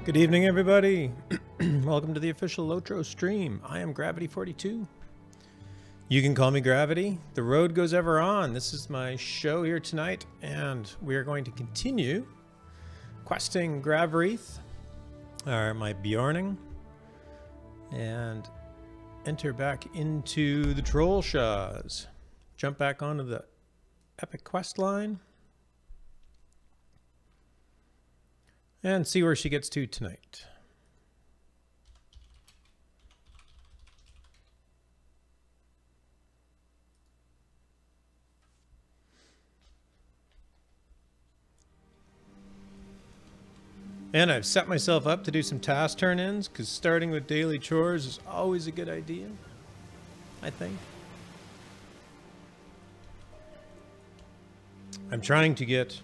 Good evening, everybody. Welcome to the official Lotro stream. I am Gravidy42. You can call me Gravity. The road goes ever on. This is my show here tonight, and we are going to continue questing Gravwreath, or my Bjorning, and enter back into the Troll Shaws. Jump back onto the epic quest line and see where she gets to tonight. And I've set myself up to do some task turn-ins, because starting with daily chores is always a good idea, I think. I'm trying to get...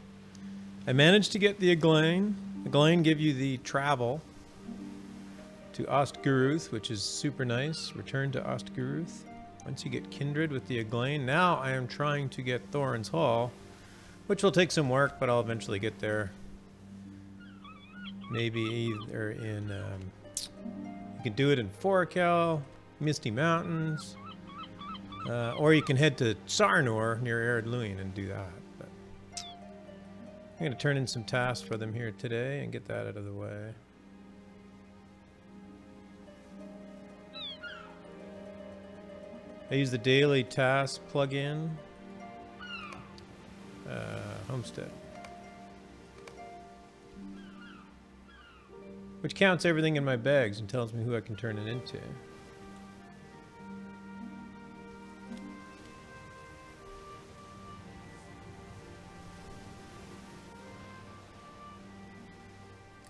I managed to get the Aglain. Aglain give you the travel to Ostguruth, which is super nice. Return to Ostguruth. Once you get kindred with the Aglain. Now I am trying to get Thorin's Hall, which will take some work, but I'll eventually get there. Maybe either in... you can do it in Forakel, Misty Mountains, or you can head to Sarnor near Ered Luin and do that. But I'm going to turn in some tasks for them here today and get that out of the way. I use the daily task plugin. Homestead. Which counts everything in my bags and tells me who I can turn it into.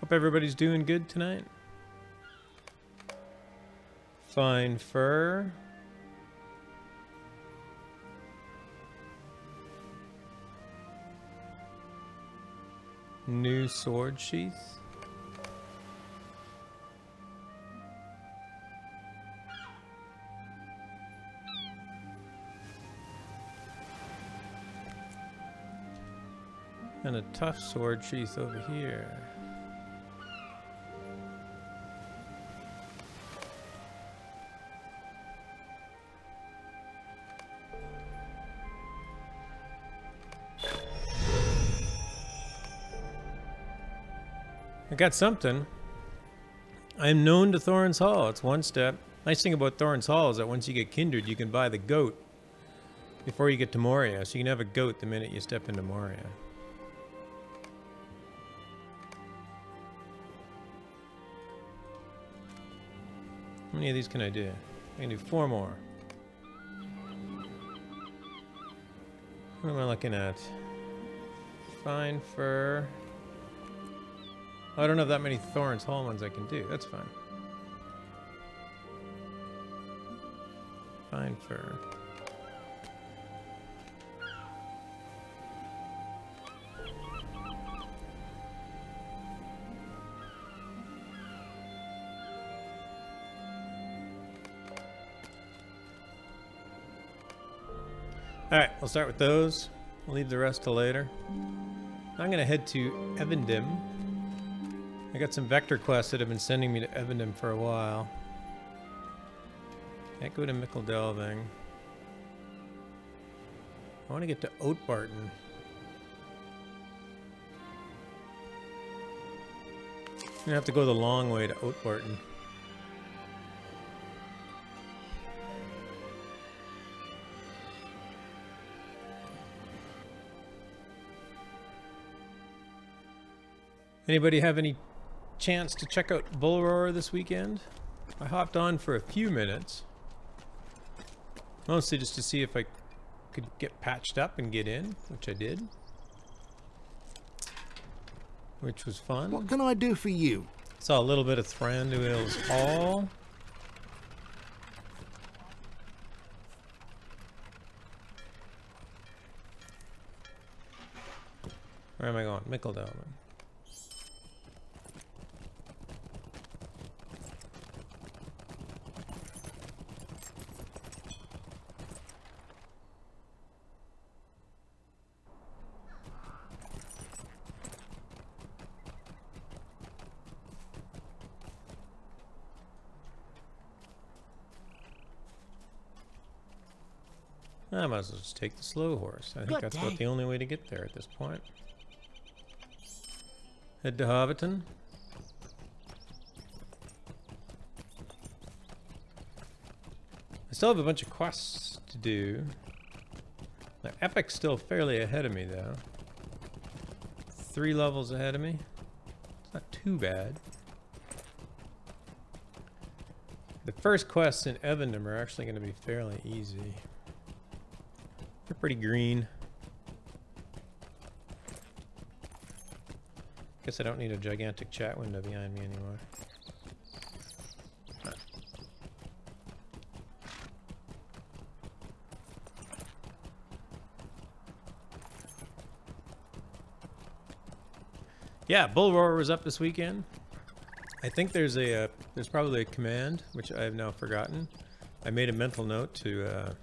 Hope everybody's doing good tonight. Fine fur. New sword sheath. And a tough sword sheath over here. I got something. I am known to Thorin's Hall. It's one step. Nice thing about Thorin's Hall is that once you get kindred, you can buy the goat before you get to Moria. So you can have a goat the minute you step into Moria. How many of these can I do? I can do 4 more. What am I looking at? Fine fur. Oh, I don't have that many Thorin's Hall ones I can do. That's fine. Fine fur. Alright, we'll start with those. We'll leave the rest till later. I'm going to head to Evendim. I got some vector quests that have been sending me to Evendim for a while. Can't go to Mickle Delving. I want to get to Oatbarton. I'm going to have to go the long way to Oatbarton. Anybody have any chance to check out Bullroarer this weekend? I hopped on for a few minutes. Mostly just to see if I could get patched up and get in, which I did. Which was fun. What can I do for you? Saw a little bit of Thranduil's Hall. Where am I going? Mickle Delving. I might as well just take the slow horse. I think that's about the only way to get there at this point. Head to Hobbiton. I still have a bunch of quests to do. The Epic's still fairly ahead of me, though. 3 levels ahead of me. It's not too bad. The first quests in Evendim are actually going to be fairly easy. They're pretty green. Guess I don't need a gigantic chat window behind me anymore. Yeah, Bullroarer was up this weekend. I think there's probably a command which I have now forgotten. I made a mental note to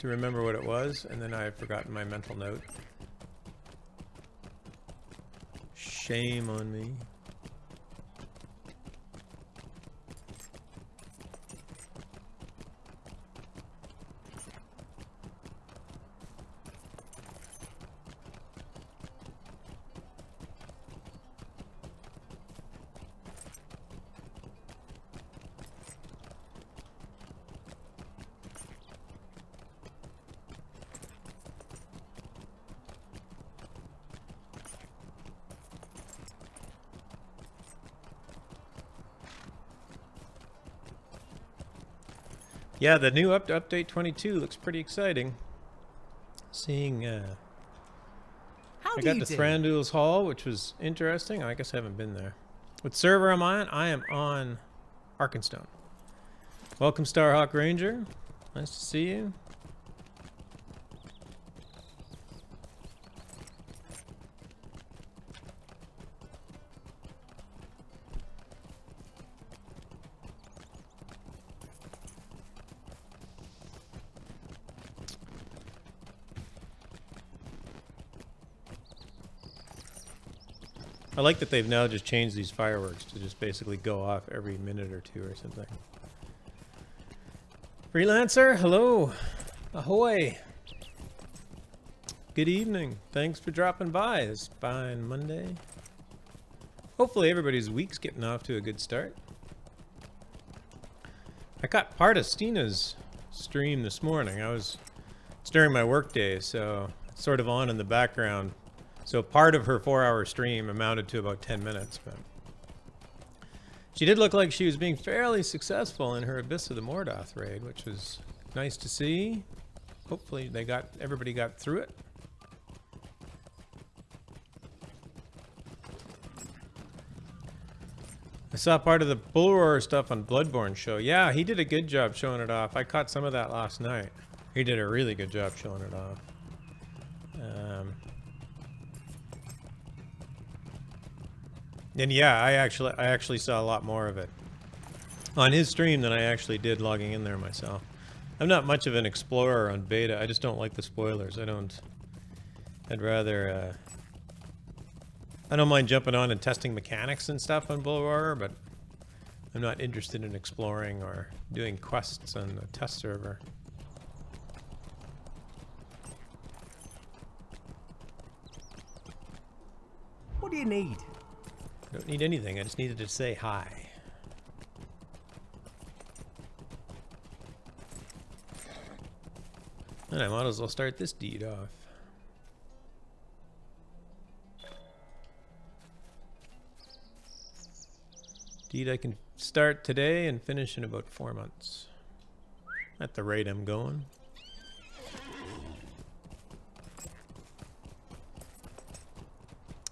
remember what it was, and then I've forgotten my mental note. Shame on me. Yeah, the new update 22 looks pretty exciting. Seeing, I got to Thranduil's Hall, which was interesting. I guess I haven't been there. What server am I on? I am on Arkenstone. Welcome, Starhawk Ranger. Nice to see you. I like that they've now just changed these fireworks to just basically go off every minute or two or something. Freelancer, hello. Ahoy. Good evening. Thanks for dropping by this fine Monday. Hopefully everybody's week's getting off to a good start. I caught part of Stina's stream this morning. It's during my work day, so it's sort of on in the background. So part of her 4-hour stream amounted to about 10 minutes, but she did look like she was being fairly successful in her Abyss of the Mordoth raid, which was nice to see. Hopefully everybody got through it. I saw part of the Bullroarer stuff on Bloodborne show. Yeah, he did a good job showing it off. I caught some of that last night. He did a really good job showing it off. And yeah, I actually saw a lot more of it on his stream than I actually did logging in there myself. I'm not much of an explorer on beta. I just don't like the spoilers. I don't mind jumping on and testing mechanics and stuff on Bullroarer, but I'm not interested in exploring or doing quests on the test server. What do you need? I don't need anything. I just needed to say hi. And I might as well start this deed off. Deed I can start today and finish in about 4 months. At the rate I'm going.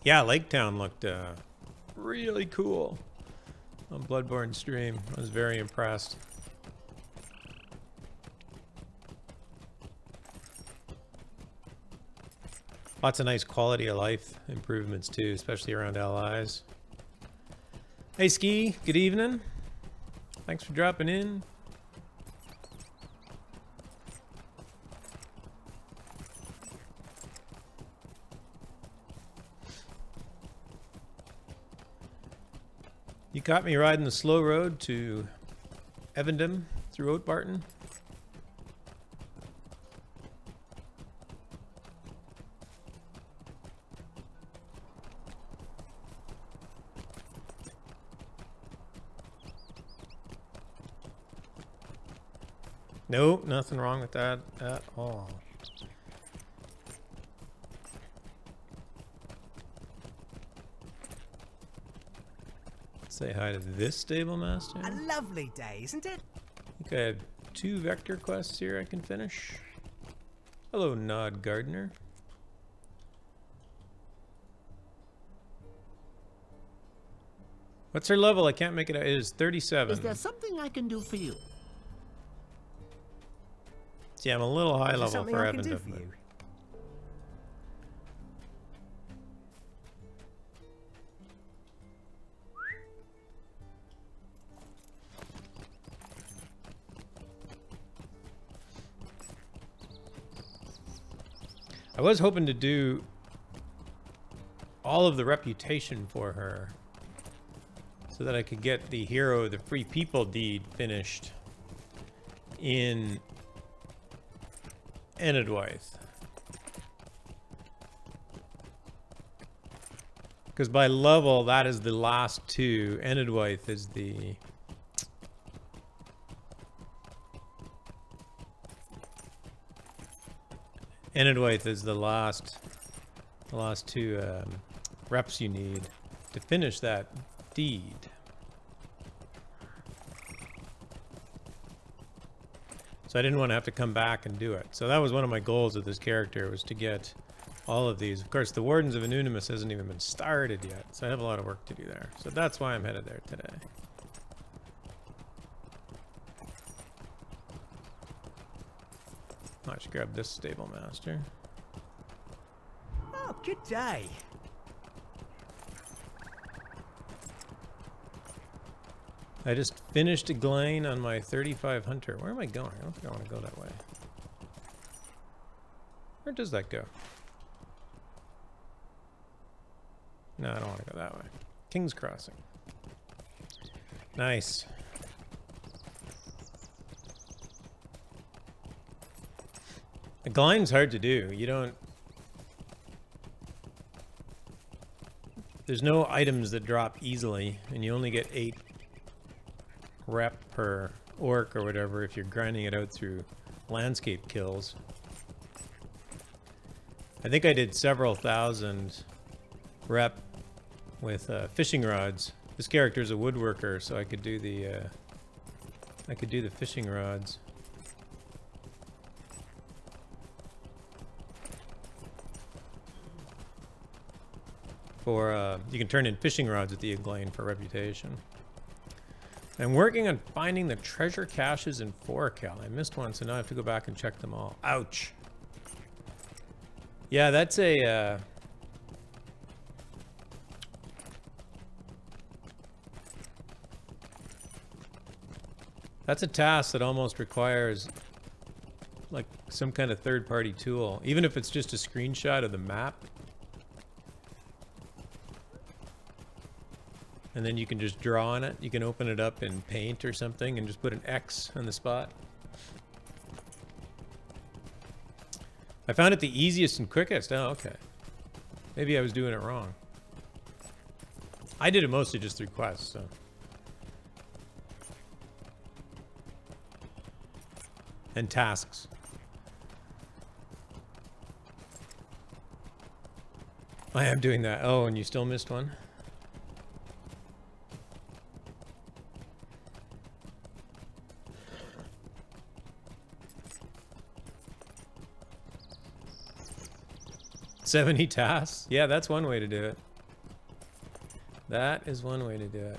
Yeah, Lake Town looked really cool on Bloodborne stream. I was very impressed. Lots of nice quality of life improvements too, especially around allies. Hey Ski, good evening. Thanks for dropping in. You caught me riding the slow road to Evendim through Oatbarton. Nope, nothing wrong with that at all. Say hi to this stable master. A lovely day, isn't it? I think I have 2 vector quests here I can finish. Hello, Nod Gardener. What's her level? I can't make it out. It is 37. Is there something I can do for you? See, I'm a little high level Something for I can do Evendim. for you. I was hoping to do all of the reputation for her so that I could get the hero, the free people deed finished in Enedwaith. Because by level, that is the last 2. Enedwaith is the... Enedwaith is the last 2 reps you need to finish that deed. So I didn't want to have to come back and do it. So that was one of my goals of this character, was to get all of these. Of course, the Wardens of Anonymous hasn't even been started yet, so I have a lot of work to do there. So that's why I'm headed there today. I should grab this stable master. Oh, good day. I just finished a Glane on my 35 Hunter. Where am I going? I don't think I want to go that way. Where does that go? No, I don't want to go that way. King's Crossing. Nice. A Gline's hard to do. You don't... There's no items that drop easily, and you only get 8 rep per orc or whatever if you're grinding it out through landscape kills. I think I did several thousand rep with fishing rods. This character's a woodworker, so I could do the fishing rods. For you can turn in fishing rods at the Glane for reputation. I'm working on finding the treasure caches in Forakel. I missed one, so now I have to go back and check them all. Ouch. Yeah, that's a that's a task that almost requires like some kind of third-party tool, even if it's just a screenshot of the map. And then you can just draw on it. You can open it up in Paint or something and just put an X on the spot. I found it the easiest and quickest. Oh, okay. Maybe I was doing it wrong. I did it mostly just through quests, so. And tasks. I am doing that. Oh, and you still missed one? $70 tasks? Yeah, that's one way to do it. That is one way to do it.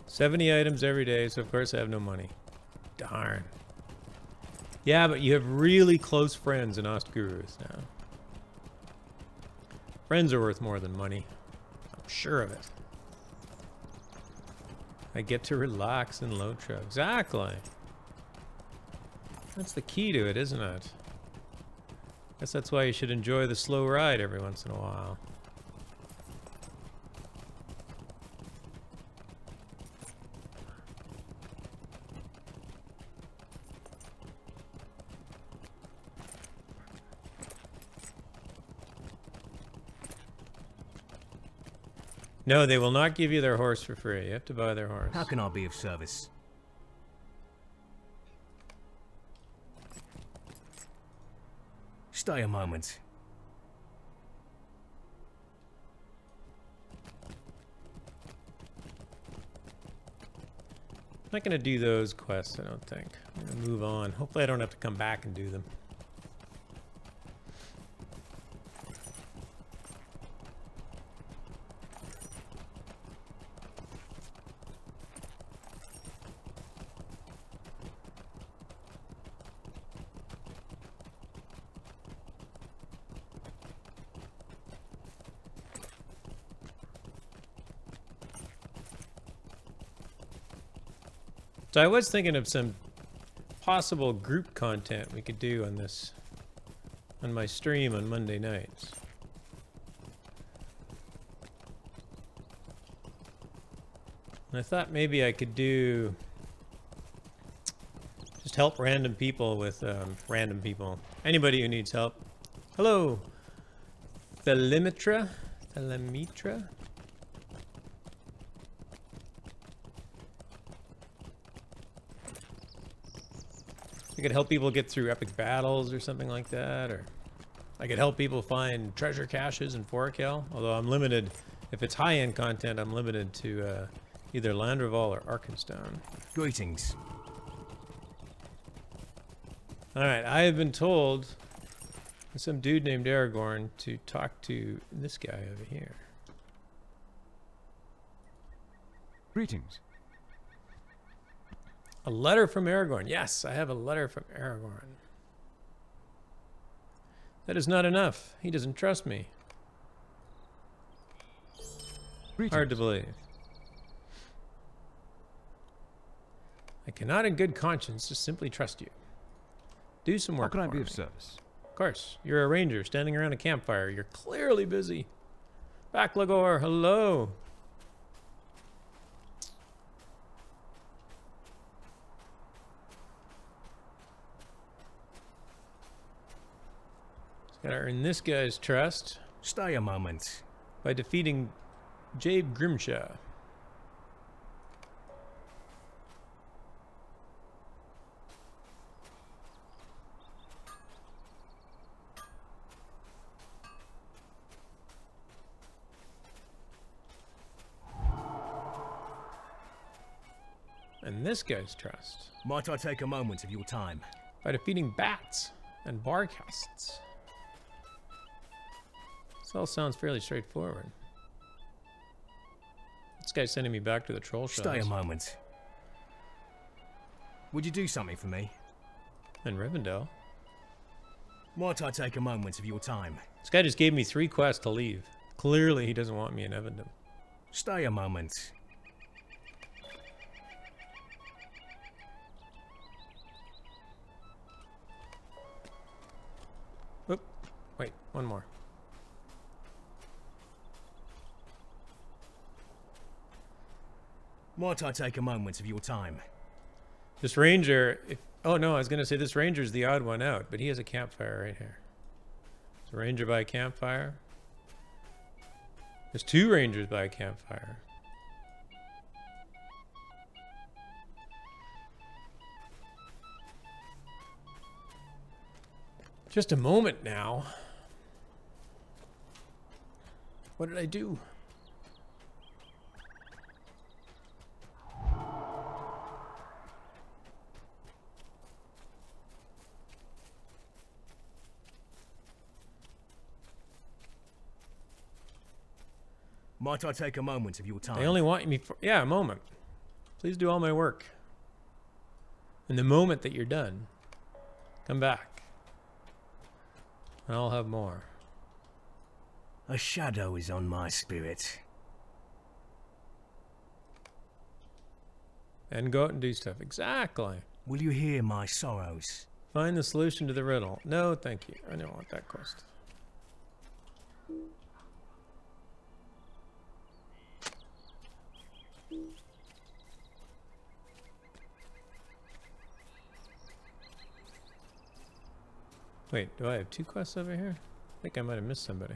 $70 items every day, so of course I have no money. Darn. Yeah, but you have really close friends in Ostgurus now. Friends are worth more than money. I'm sure of it. I get to relax in Lotro. Exactly. That's the key to it, isn't it? Guess that's why you should enjoy the slow ride every once in a while. No, they will not give you their horse for free. You have to buy their horse. How can I be of service? Stay a moment. I'm not going to do those quests, I don't think. I'm going to move on. Hopefully I don't have to come back and do them. So I was thinking of some possible group content we could do on this, on my stream on Monday nights. And I thought maybe I could do, just help random people with, random people. Anybody who needs help. Hello, Thelemitra? Thelemitra? I could help people get through epic battles or something like that, or I could help people find treasure caches in Forakel, although I'm limited. If it's high-end content, I'm limited to either Landreval or Arkenstone. Greetings. Alright, I have been told by some dude named Aragorn to talk to this guy over here. Greetings. A letter from Aragorn. Yes, I have a letter from Aragorn. That is not enough. He doesn't trust me. Greetings. Hard to believe. I cannot in good conscience just simply trust you. Do some work How can I for be me. of service? Of course. You're a ranger standing around a campfire. You're clearly busy. Backlagor, hello. Gotta earn this guy's trust Stay a moment. by defeating Jabe Grimshaw. And this guy's trust Might I take a moment of your time? by defeating bats and barcasts. This all sounds fairly straightforward. This guy's sending me back to the troll shops. Stay a moment. Would you do something for me? And Rivendell. Might I take a moment of your time? This guy just gave me 3 quests to leave. Clearly he doesn't want me in Evendim. Stay a moment. Oop. Wait, one more. Might I take a moment of your time? This ranger, oh no, I was going to say this ranger's the odd one out, but he has a campfire right here. There's a ranger by a campfire. There's 2 rangers by a campfire. Just a moment now. What did I do? Might I take a moment of your time? They only want me for, yeah, a moment. Please do all my work. And the moment that you're done, come back. And I'll have more. A shadow is on my spirit. And go out and do stuff. Exactly. Will you hear my sorrows? Find the solution to the riddle. No, thank you. I don't want that quest. Wait, do I have 2 quests over here? I think I might have missed somebody.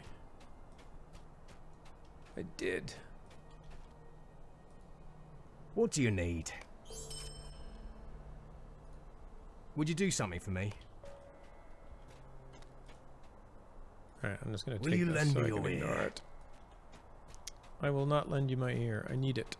I did. What do you need? Would you do something for me? Alright, I'm just going to Will take you this lend so me I can your ignore ear? it. I will not lend you my ear. I need it.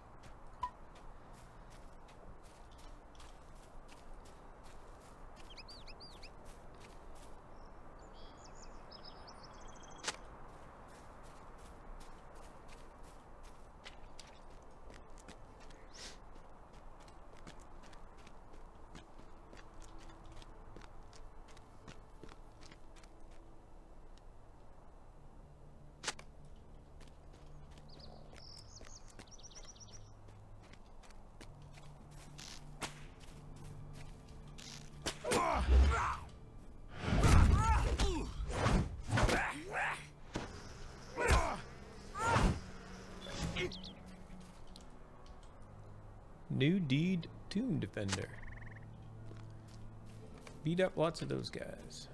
New Deed Tomb Defender. Beat up lots of those guys.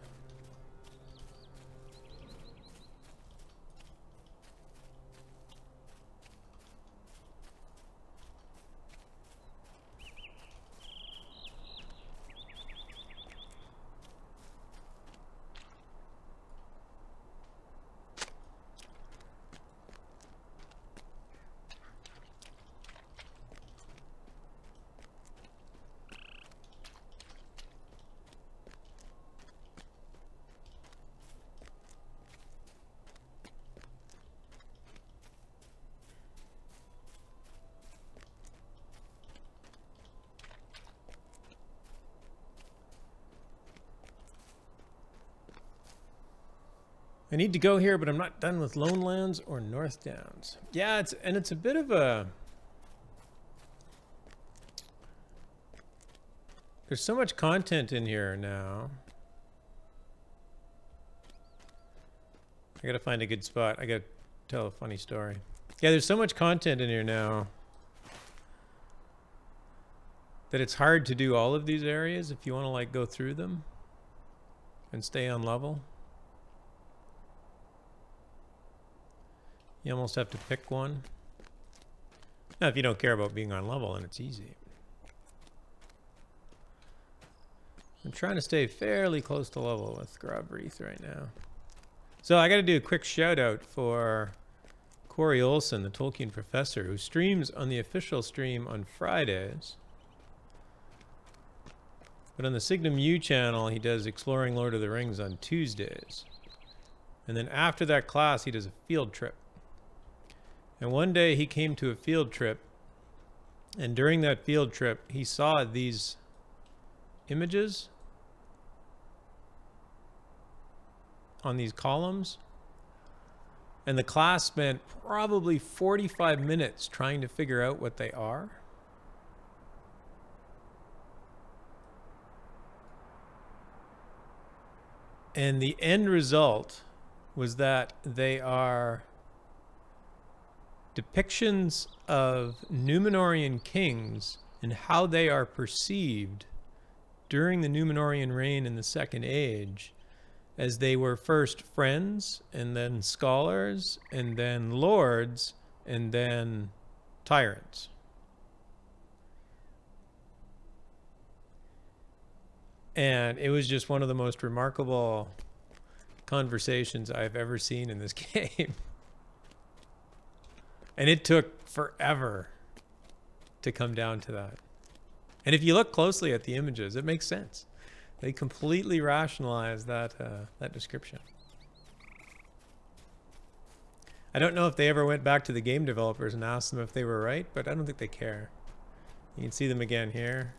I need to go here, but I'm not done with Lone Lands or North Downs. Yeah, it's a bit of a... There's so much content in here now. I gotta find a good spot. I gotta tell a funny story. Yeah, there's so much content in here now that it's hard to do all of these areas if you want to like go through them and stay on level. You almost have to pick one. Now, if you don't care about being on level, then it's easy. I'm trying to stay fairly close to level with Gravidy right now. So I got to do a quick shout out for Corey Olson, the Tolkien professor, who streams on the official stream on Fridays. But on the Signum U channel, he does Exploring Lord of the Rings on Tuesdays. And then after that class, he does a field trip. And one day he came to a field trip, and during that field trip, he saw these images on these columns, and the class spent probably 45 minutes trying to figure out what they are. And the end result was that they are depictions of Númenórean kings and how they are perceived during the Númenórean reign in the Second Age, as they were first friends, and then scholars, and then lords, and then tyrants. And it was just one of the most remarkable conversations I've ever seen in this game. And it took forever to come down to that. And if you look closely at the images, it makes sense. They completely rationalize that that description. I don't know if they ever went back to the game developers and asked them if they were right, but I don't think they care. You can see them again here.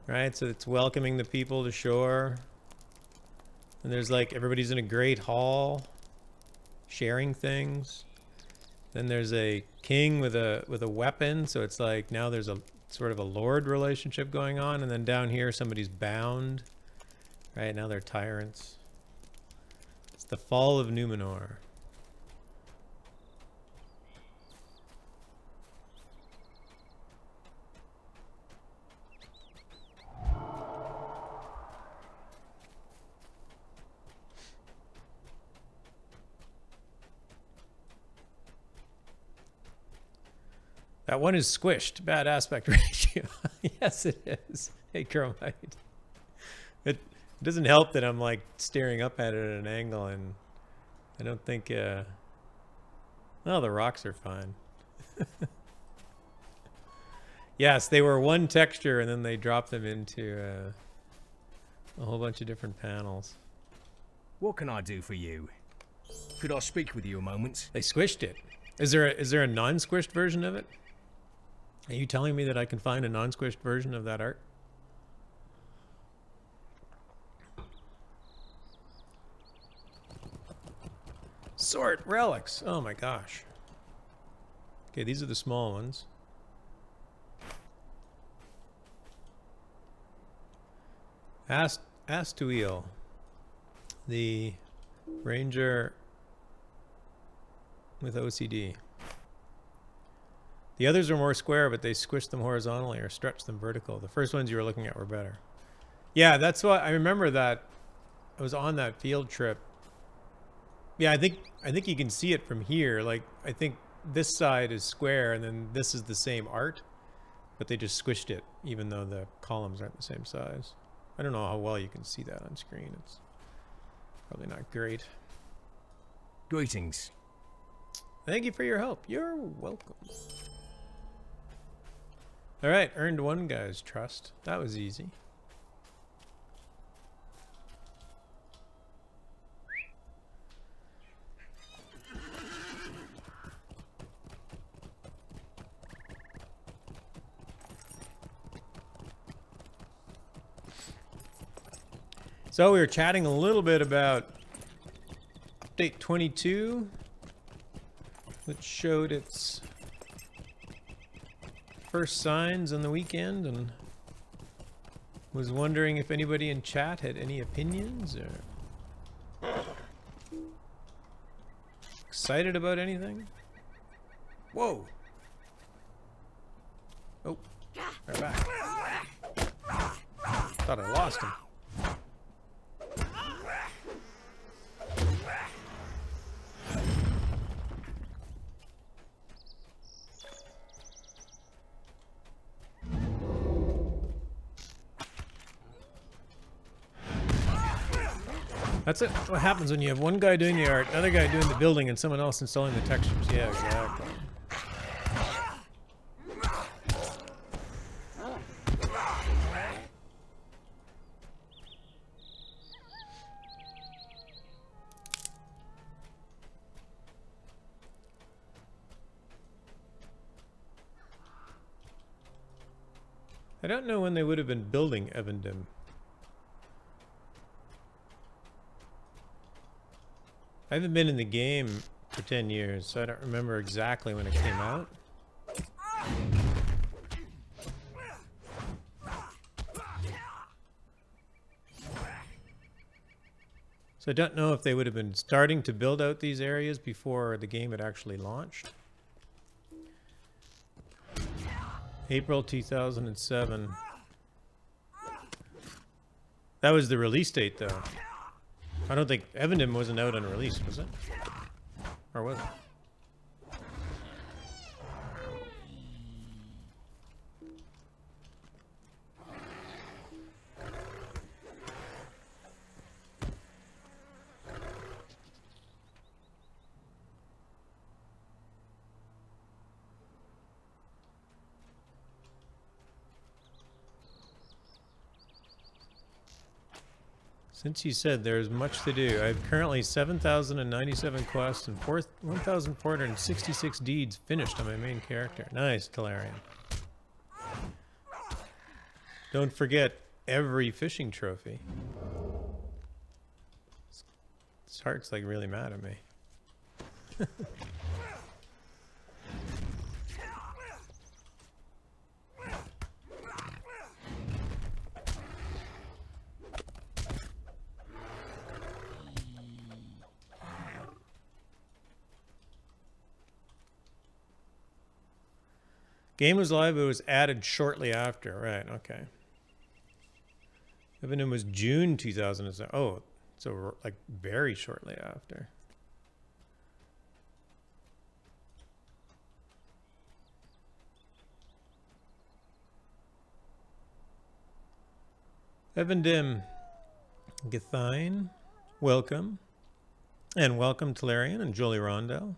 Right, so it's welcoming the people to shore. And there's like, everybody's in a great hall, sharing things. Then there's a king with a weapon, so it's like now there's a sort of a lord relationship going on. And then down here, somebody's bound. Right, now they're tyrants. It's the fall of Númenor. That one is squished. Bad aspect ratio. Yes, it is. Hey, Chromite. It doesn't help that I'm like staring up at it at an angle, and I don't think. Well, the rocks are fine. Yes, they were one texture, and then they dropped them into a whole bunch of different panels. What can I do for you? Could I speak with you a moment? They squished it. Is there a non-squished version of it? Are you telling me that I can find a non-squished version of that art? Sort relics. Oh my gosh. Okay, these are the small ones. Astuil, the ranger with OCD. The others are more square, but they squish them horizontally or stretch them vertical. The first ones you were looking at were better. Yeah, that's why I remember that. I was on that field trip. Yeah, I think you can see it from here. Like, I think this side is square, and then this is the same art, but they just squished it, even though the columns aren't the same size. I don't know how well you can see that on screen. It's probably not great. Greetings. Thank you for your help. You're welcome. All right, earned one guy's trust. That was easy. So we were chatting a little bit about update 22, which showed its first signs on the weekend, and was wondering if anybody in chat had any opinions or excited about anything. Whoa. Oh, they're back. Thought I lost him. That's it. What happens when you have one guy doing the art, another guy doing the building, and someone else installing the textures. Yeah, exactly. I don't know when they would have been building Evendim. I haven't been in the game for 10 years, so I don't remember exactly when it came out. So I don't know if they would have been starting to build out these areas before the game had actually launched. April 2007. That was the release date, though. I don't think Evendim wasn't out on release, was it? Or was it? Since you said there's much to do, I have currently 7,097 quests and 1,466 deeds finished on my main character. Nice, Talarian. Don't forget every fishing trophy. This heart's like really mad at me. Game was live, but it was added shortly after. Right, okay. Evendim was June 2007. Oh, so like very shortly after. Evendim, Githine, welcome. And welcome Talarian and Jolie Rondo.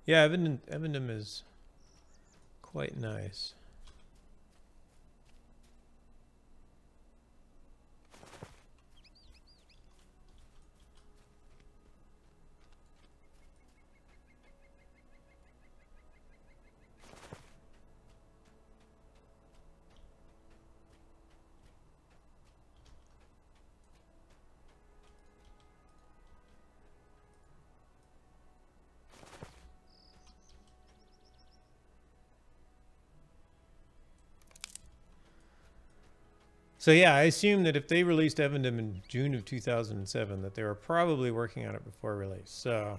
Yeah, Evendim is quite nice. So yeah, I assume that if they released Evendim in June of 2007, that they were probably working on it before release. So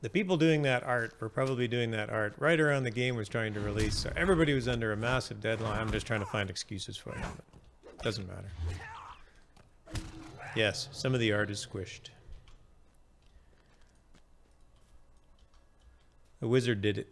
the people doing that art were probably doing that art right around the game was trying to release. So everybody was under a massive deadline. I'm just trying to find excuses for it. But doesn't matter. Yes, some of the art is squished. The wizard did it.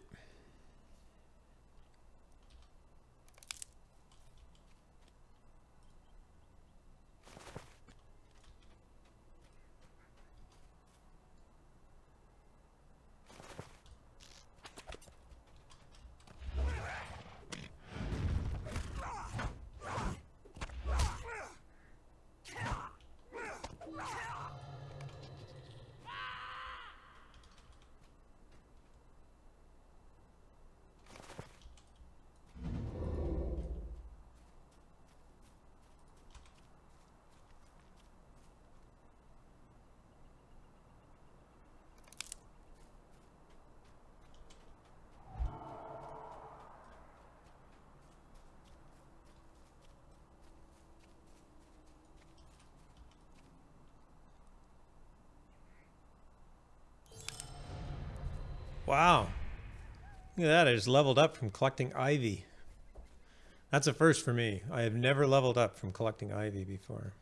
Wow. Look at that, I just leveled up from collecting ivy. That's a first for me. I have never leveled up from collecting ivy before.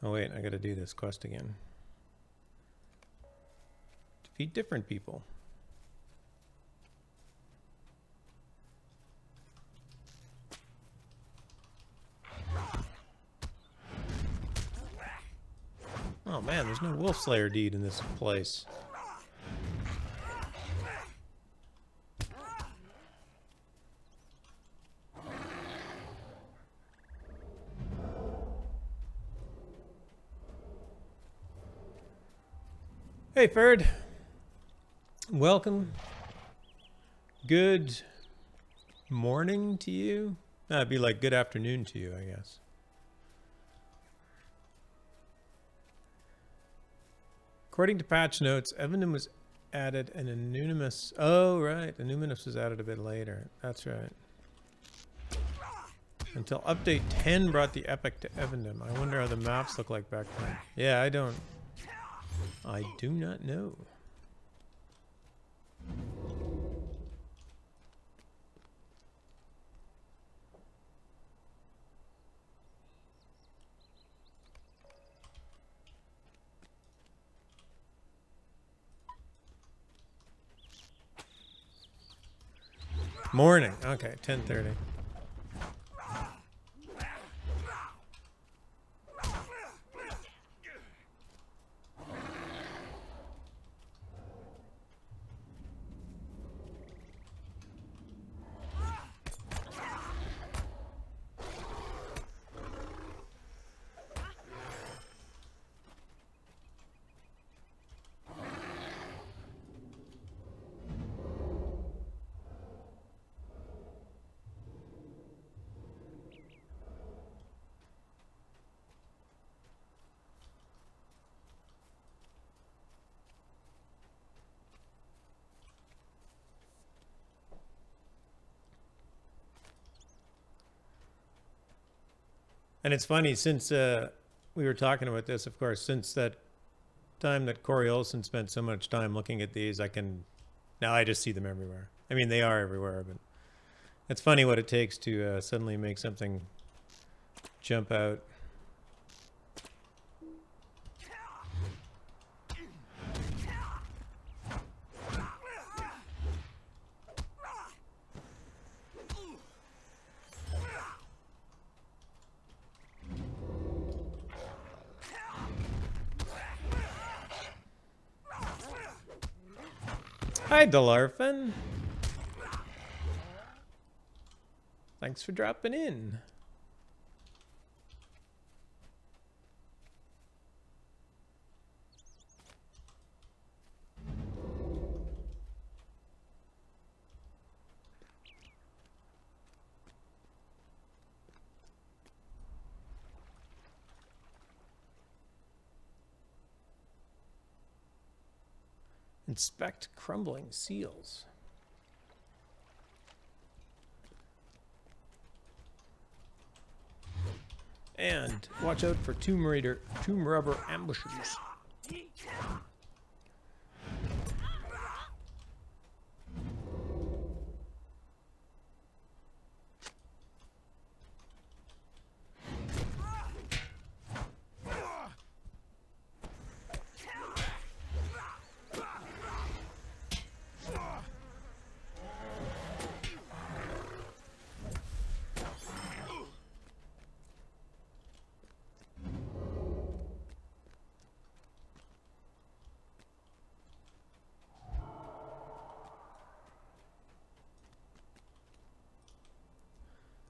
Oh wait, I gotta do this quest again. Defeat different people. Oh man, there's no Wolf Slayer deed in this place. Hey Ferd, welcome. Good morning to you. That'd be like good afternoon to you, I guess. According to patch notes, Evendim was added an anonymous. Oh right, anonymous was added a bit later. That's right. Until update 10 brought the epic to Evendim. I wonder how the maps look like back then. Yeah, I do not know. Morning. Okay, 10:30. And it's funny, since we were talking about this, of course, since that time that Corey Olsen spent so much time looking at these, now I just see them everywhere. I mean, they are everywhere, but it's funny what it takes to suddenly make something jump out. Hi, Delarfin. Thanks for dropping in. Inspect crumbling seals. And watch out for tomb robber ambushes.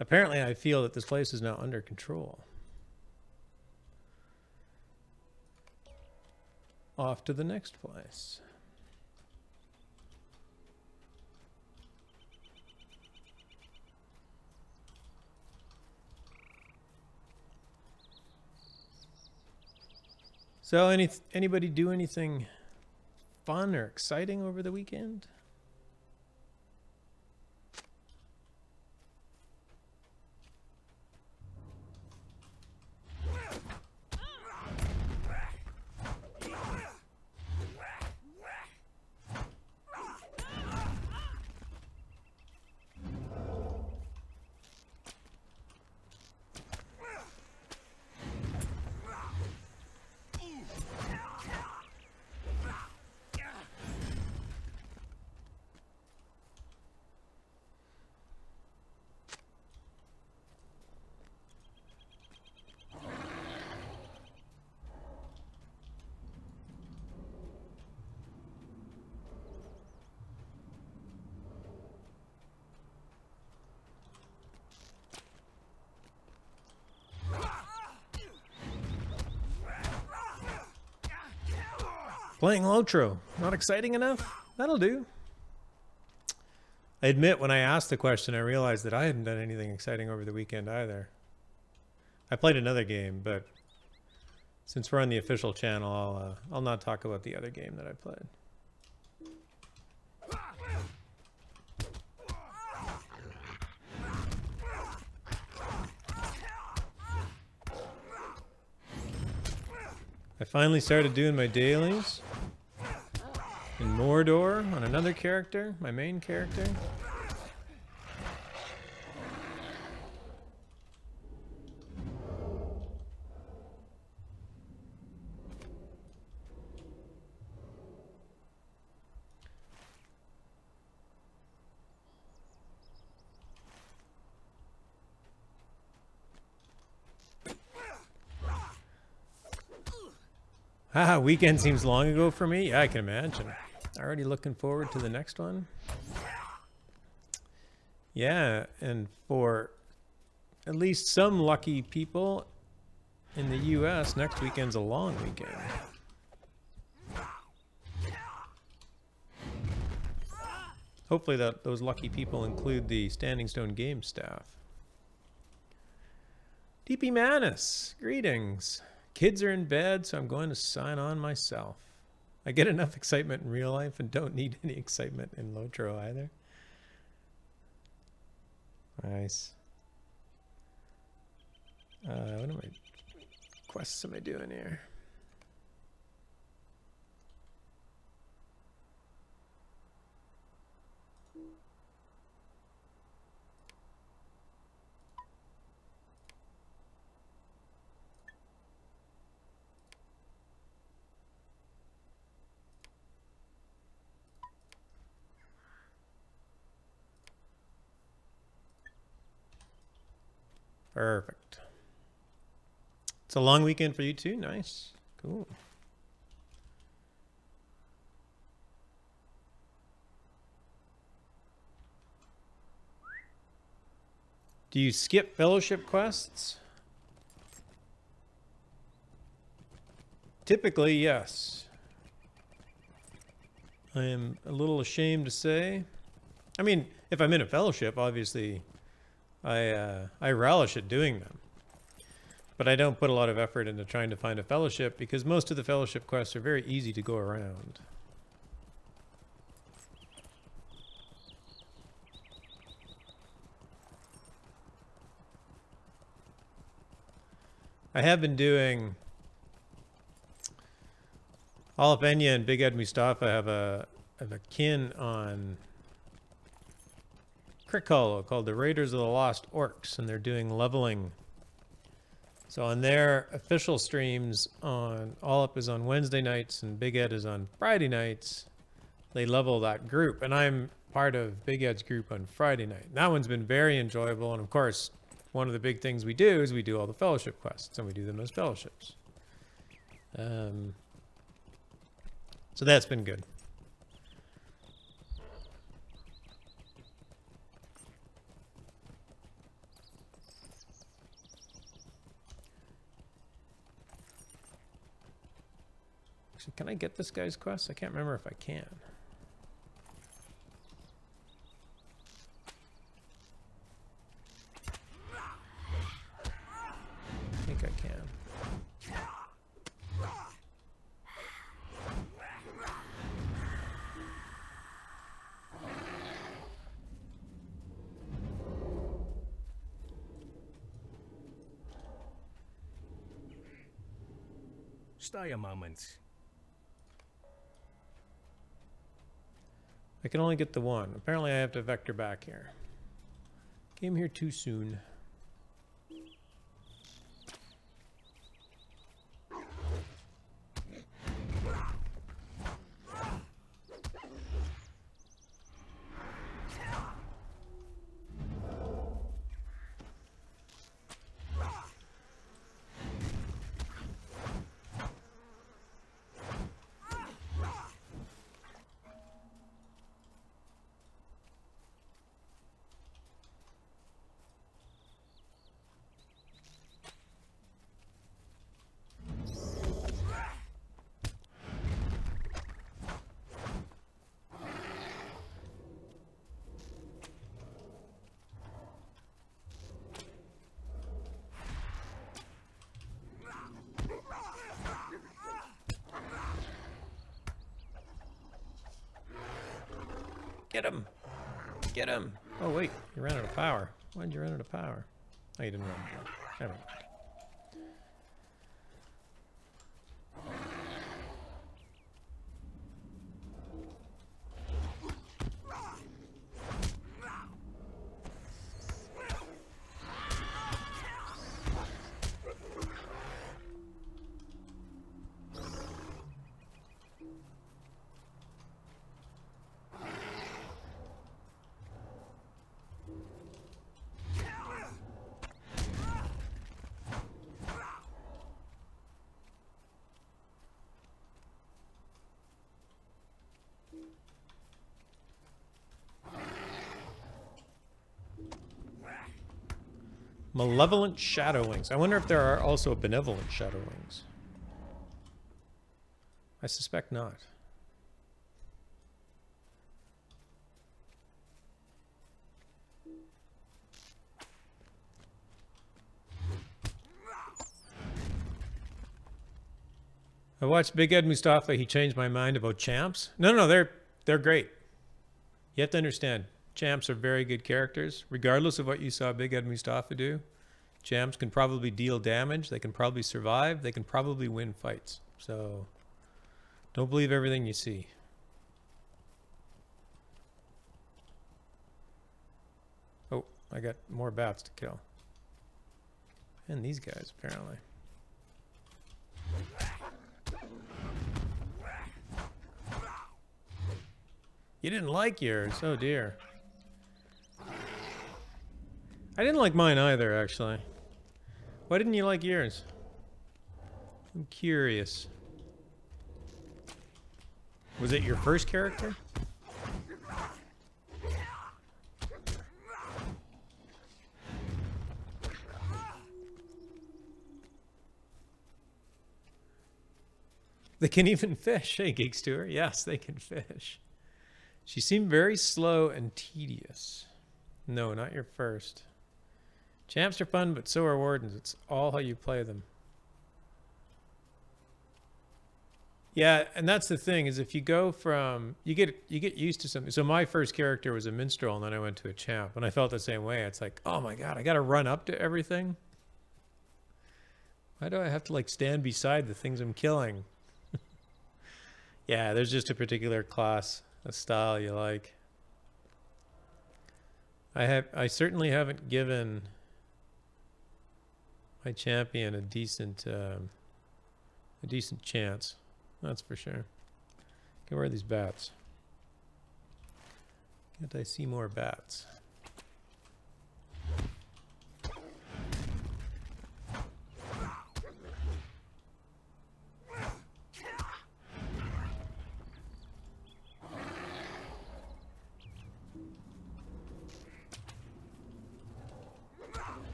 Apparently, I feel that this place is now under control. Off to the next place. So, anybody do anything fun or exciting over the weekend? Playing Lotro. Not exciting enough? That'll do. I admit, when I asked the question, I realized that I hadn't done anything exciting over the weekend either. I played another game, but since we're on the official channel, I'll not talk about the other game that I played. I finally started doing my dailies in Mordor on another character, my main character. Ah, weekend seems long ago for me. Yeah, I can imagine. Already looking forward to the next one. Yeah, and for at least some lucky people in the US, next weekend's a long weekend. Hopefully those lucky people include the Standing Stone Games staff. DP Manus, greetings. Kids are in bed, so I'm going to sign on myself. I get enough excitement in real life and don't need any excitement in Lotro either. Nice. What quests am I doing here? Perfect. It's a long weekend for you too. Nice. Cool. Do you skip fellowship quests? Typically, yes. I am a little ashamed to say. I mean, if I'm in a fellowship, obviously, I relish at doing them. But I don't put a lot of effort into trying to find a fellowship because most of the fellowship quests are very easy to go around. I have been doing... Olaf Enya and Big Ed Mustafa have a kin on Crick Hollow called the Raiders of the Lost Orcs, and they're doing leveling. So on their official streams, on Olaf is on Wednesday nights and Big Ed is on Friday nights. They level that group, and I'm part of Big Ed's group on Friday night. And that one's been very enjoyable, and of course, one of the big things we do is we do all the fellowship quests, and we do them as fellowships. So that's been good. Actually, can I get this guy's quest? I can't remember if I can. I think I can. Stay a moment. I can only get the one. Apparently I have to vector back here. Came here too soon. Get him! Get him! Oh wait, you ran out of power. Why did you run out of power? Oh, you didn't run out of power. Never mind. Malevolent Shadowlings. I wonder if there are also benevolent Shadowlings. I suspect not. I watched Big Ed Mustafa. He changed my mind about champs. No, they're great. You have to understand. Champs are very good characters, regardless of what you saw Big Ed Mustafa do. Champs can probably deal damage, they can probably survive, they can probably win fights. So, don't believe everything you see. Oh, I got more bats to kill. And these guys, apparently. You didn't like yours, oh dear. I didn't like mine either, actually. Why didn't you like yours? I'm curious. Was it your first character? They can even fish. Hey, Geeks Tour. Yes, they can fish. She seemed very slow and tedious. No, not your first. Champs are fun, but so are wardens. It's all how you play them. Yeah, and that's the thing, is if you go from you get used to something. So my first character was a minstrel, and then I went to a champ, and I felt the same way. It's like, oh my god, I got to run up to everything. Why do I have to like stand beside the things I'm killing? Yeah, there's just a particular class, a style you like. I certainly haven't given my champion a decent chance. That's for sure. Okay, where are these bats? Can't I see more bats?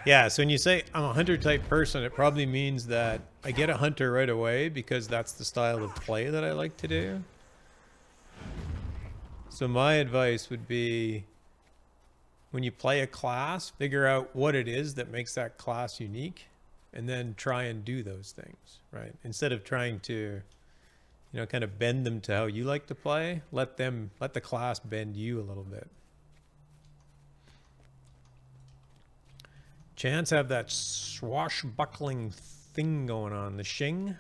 Yeah, so when you say I'm a hunter type person, it probably means that I get a hunter right away because that's the style of play that I like to do. So my advice would be, when you play a class, figure out what it is that makes that class unique, and then try and do those things, right? Instead of trying to, you know, kind of bend them to how you like to play, let the class bend you a little bit. Chants have that swashbuckling thing going on, the shing.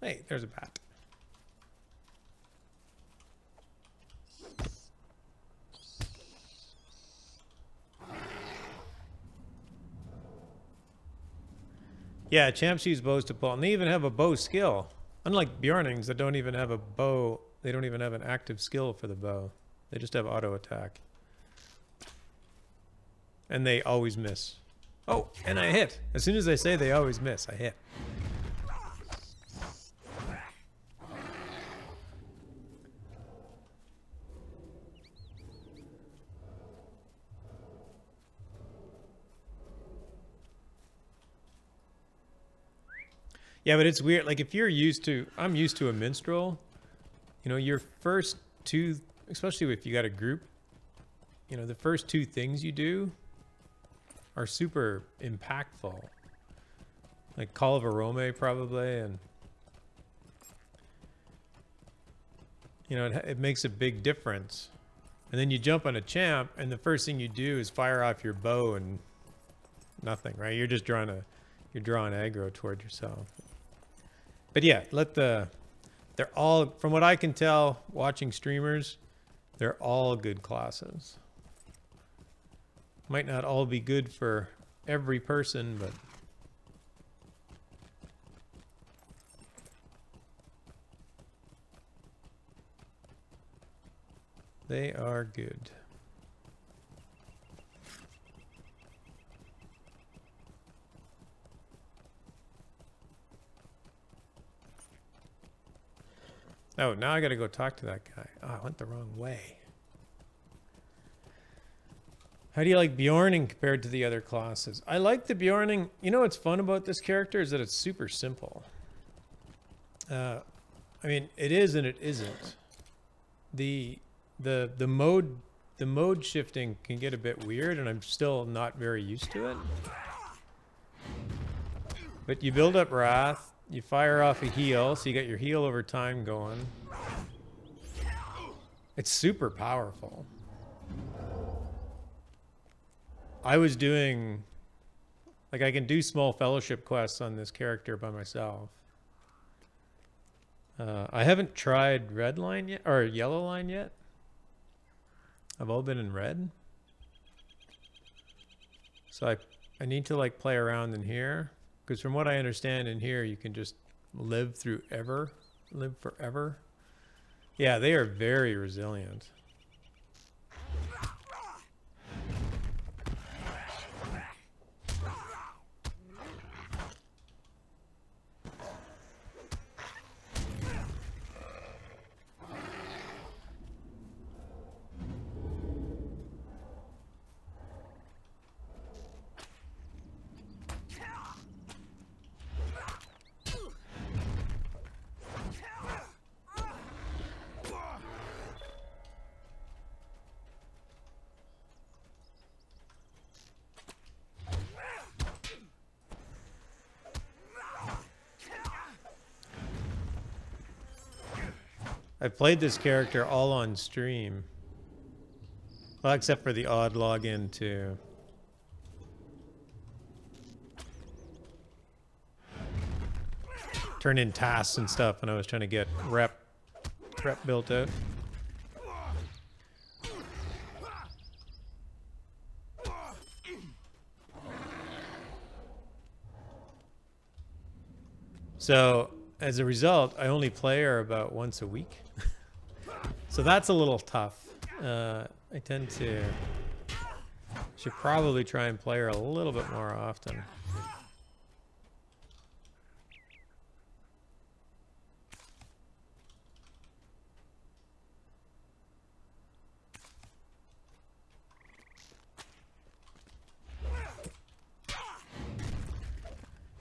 Hey, there's a bat. Yeah, champs use bows to pull, and they even have a bow skill. Unlike Bjornings that don't even have a bow, they don't even have an active skill for the bow. They just have auto attack. And they always miss. Oh, and I hit. As soon as I say they always miss, I hit. Yeah, but it's weird. Like if you're used to, I'm used to a minstrel, you know, your first two, especially if you got a group, you know, the first two things you do are super impactful. Like Call of Arome probably, and you know, it makes a big difference. And then you jump on a champ, and the first thing you do is fire off your bow and nothing, right? You're just drawing aggro toward yourself. But yeah, they're all, from what I can tell, watching streamers, they're all good classes. Might not all be good for every person, but they are good. Oh, now I gotta go talk to that guy. Oh, I went the wrong way. How do you like Bjorning compared to the other classes? I like the Bjorning. You know what's fun about this character is that it's super simple. I mean, it is and it isn't. The mode shifting can get a bit weird, and I'm still not very used to it. But you build up wrath. You fire off a heal, so you get your heal over time going. It's super powerful. I was doing, like, I can do small fellowship quests on this character by myself. I haven't tried red line yet, or yellow line yet. I've all been in red. So I need to like play around in here. Because from what I understand in here, you can just live forever. Yeah, they are very resilient. I've played this character all on stream. Well, except for the odd login to turn in tasks and stuff when I was trying to get rep built out. So as a result, I only play her about once a week. So that's a little tough. I tend to should probably try and play her a little bit more often.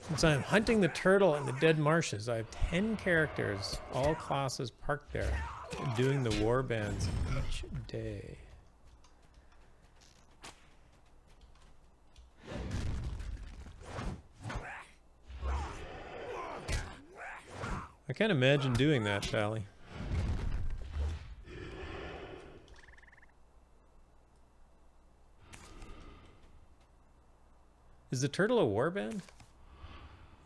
Since I'm hunting the turtle in the dead marshes, I have 10 characters, all classes parked there, doing the warbands each day. I can't imagine doing that, Sally. Is the turtle a warband?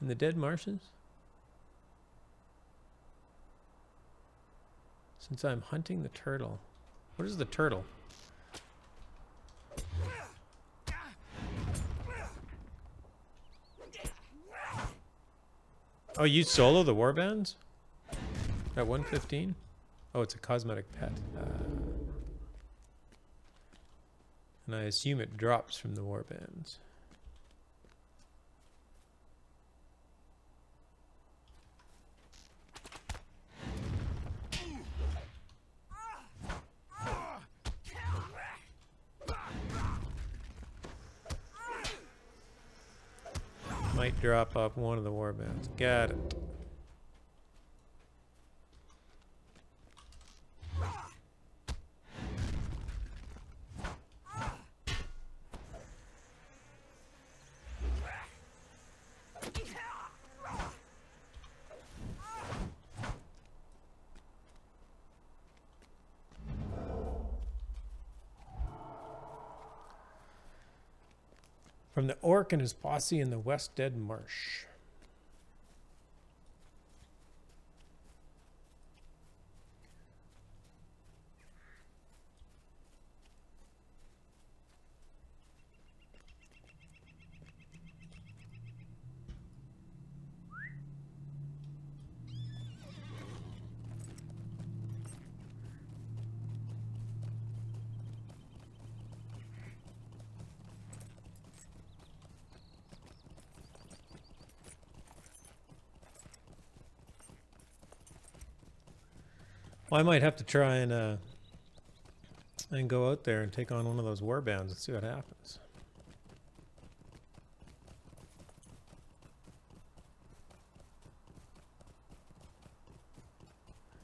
In the dead marshes? Since I'm hunting the turtle. What is the turtle? Oh, you solo the warbands? At 115? Oh, it's a cosmetic pet. And I assume it drops from the warbands. Might drop off one of the warbands. Got it. From the orc and his posse in the West Dead Marsh. Well, I might have to try and go out there and take on one of those warbands and see what happens.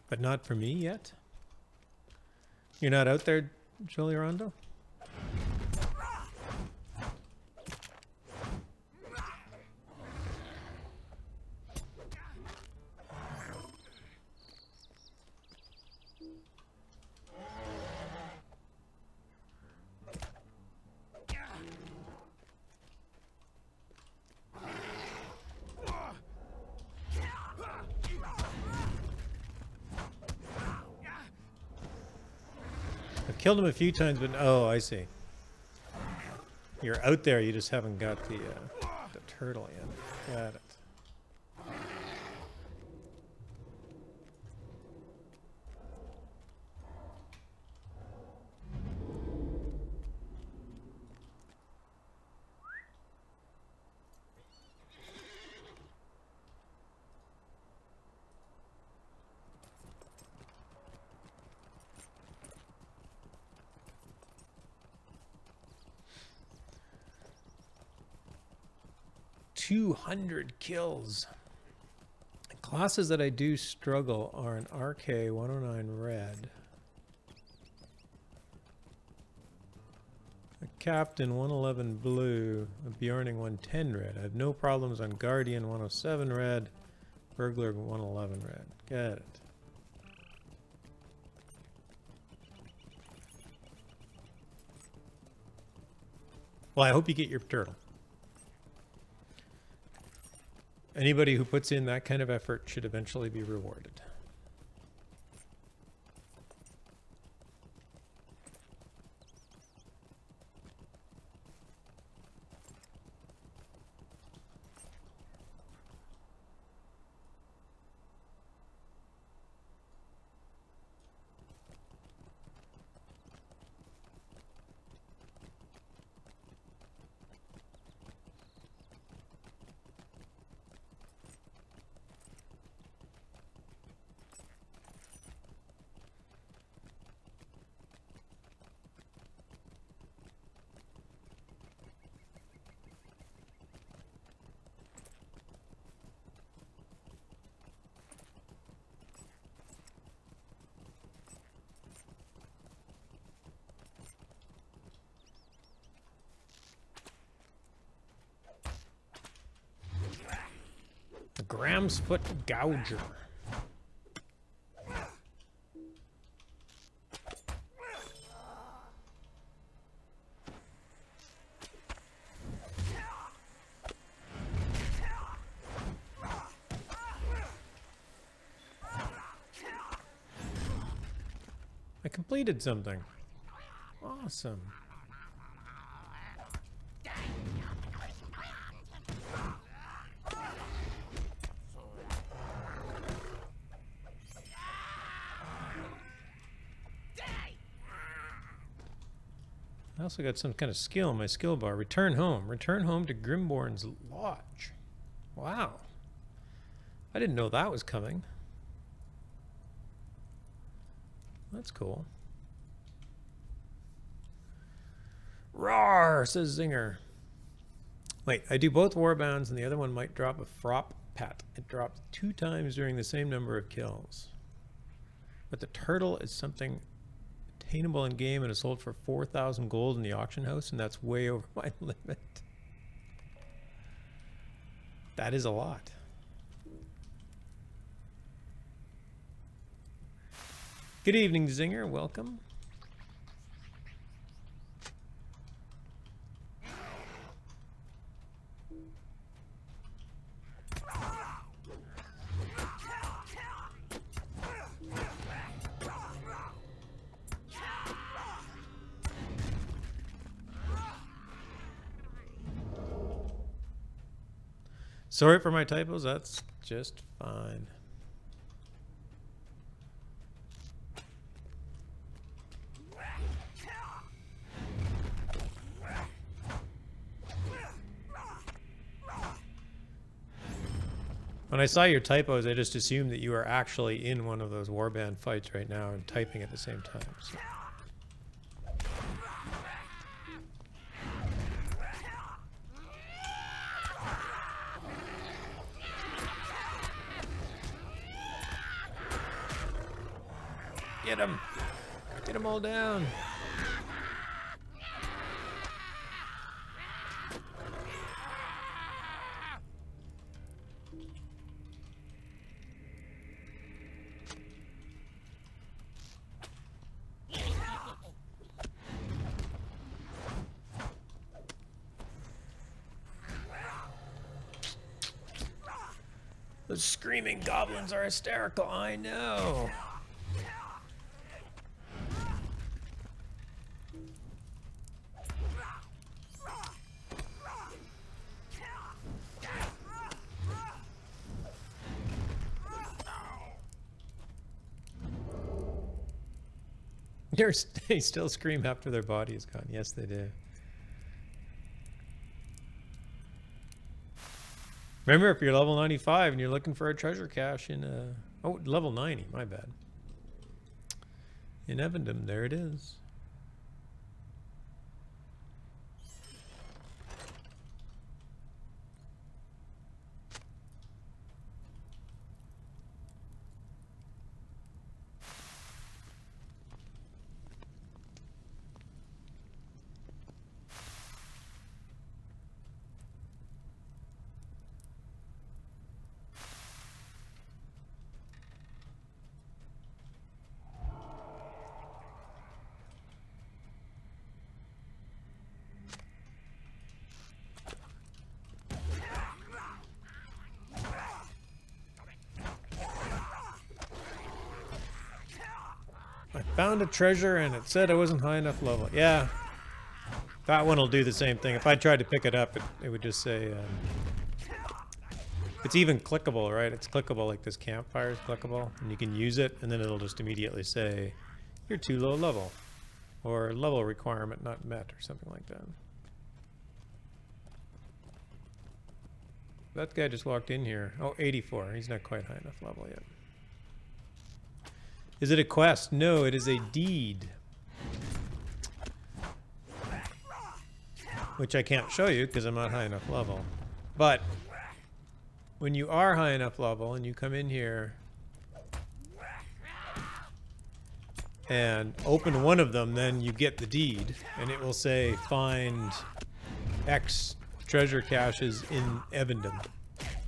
But not for me yet? You're not out there, Jolie Rondo? Killed him a few times, but oh, I see. You're out there, you just haven't got the turtle yet. Got it. .200 kills. Classes that I do struggle are an RK 109 red, a Captain 111 blue, a Bjorning 110 red. I have no problems on Guardian 107 red, Burglar 111 red. Got it. Well, I hope you get your turtle. Anybody who puts in that kind of effort should eventually be rewarded. The Graham's Foot Gouger. I completed something. Awesome. I also got some kind of skill in my skill bar. Return home. Return home to Grimborn's Lodge. Wow. I didn't know that was coming. That's cool. Roar, says Zinger. Wait, I do both warbounds and the other one might drop a frop pat. It drops 2 times during the same number of kills. But the turtle is something attainable in game and is sold for 4,000 gold in the auction house, and that's way over my limit. That is a lot. Good evening, Zinger. Welcome. Sorry for my typos, that's just fine. When I saw your typos, I just assumed that you were actually in one of those warband fights right now and typing at the same time. So. Get him! Get them all down! Those screaming goblins are hysterical, I know! They still scream after their body is gone. Yes, they do. Remember, if you're level 95 and you're looking for a treasure cache in oh, level 90, my bad. In Evendim, there it is. Found a treasure and it said I wasn't high enough level. Yeah. That one will do the same thing. If I tried to pick it up, it would just say... it's even clickable, right? It's clickable, like this campfire is clickable. And you can use it, and then it'll just immediately say, you're too low level. Or level requirement not met, or something like that. That guy just walked in here. Oh, 84. He's not quite high enough level yet. Is it a quest? No, it is a deed. Which I can't show you because I'm not high enough level. But when you are high enough level and you come in here and open one of them, then you get the deed. And it will say find X treasure caches in Evendim.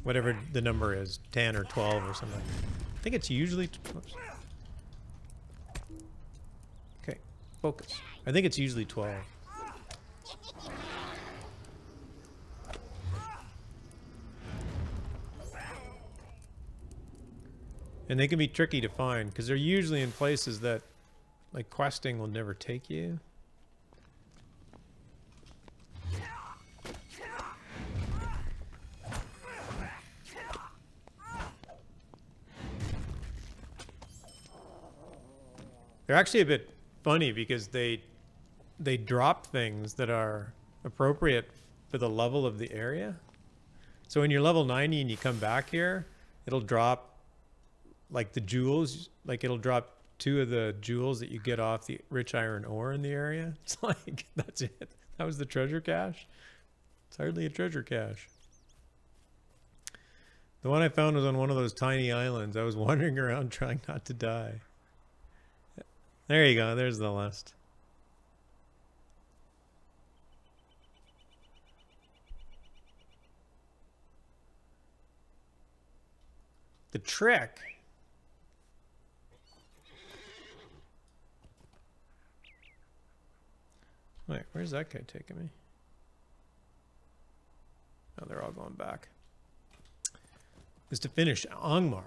Whatever the number is, 10 or 12 or something. I think it's usually... Oops. Okay, focus. I think it's usually 12. And they can be tricky to find because they're usually in places that, like, questing will never take you. They're actually a bit funny because they drop things that are appropriate for the level of the area. So when you're level 90 and you come back here, it'll drop like the jewels, like it'll drop 2 of the jewels that you get off the rich iron ore in the area. It's like, that's it. That was the treasure cache. It's hardly a treasure cache. The one I found was on one of those tiny islands. I was wandering around trying not to die. There you go. There's the list. The trick... Wait, where's that guy taking me? Oh, they're all going back. Is to finish Angmar.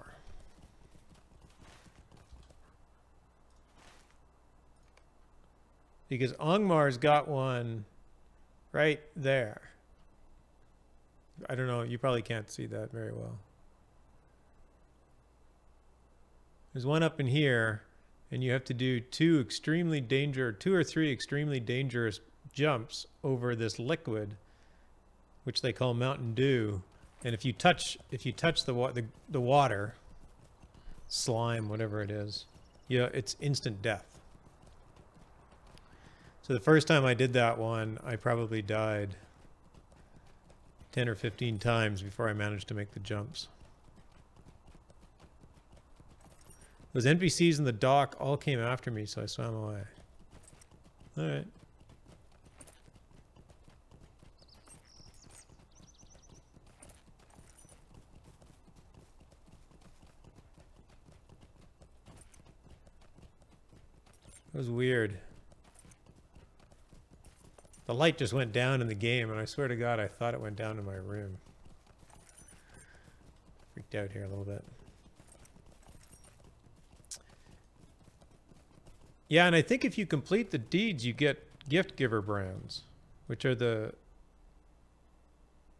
Because Angmar's got one right there. I don't know, you probably can't see that very well. There's one up in here, and you have to do 2 or 3 extremely dangerous jumps over this liquid, which they call Mountain Dew. And if you touch the water, slime, whatever it is, it's instant death. So the first time I did that one, I probably died 10 or 15 times before I managed to make the jumps. Those NPCs in the dock all came after me, so I swam away. Alright. That was weird. The light just went down in the game, and I swear to God, I thought it went down in my room. Freaked out here a little bit. Yeah, and I think if you complete the deeds, you get gift giver brands, which are the...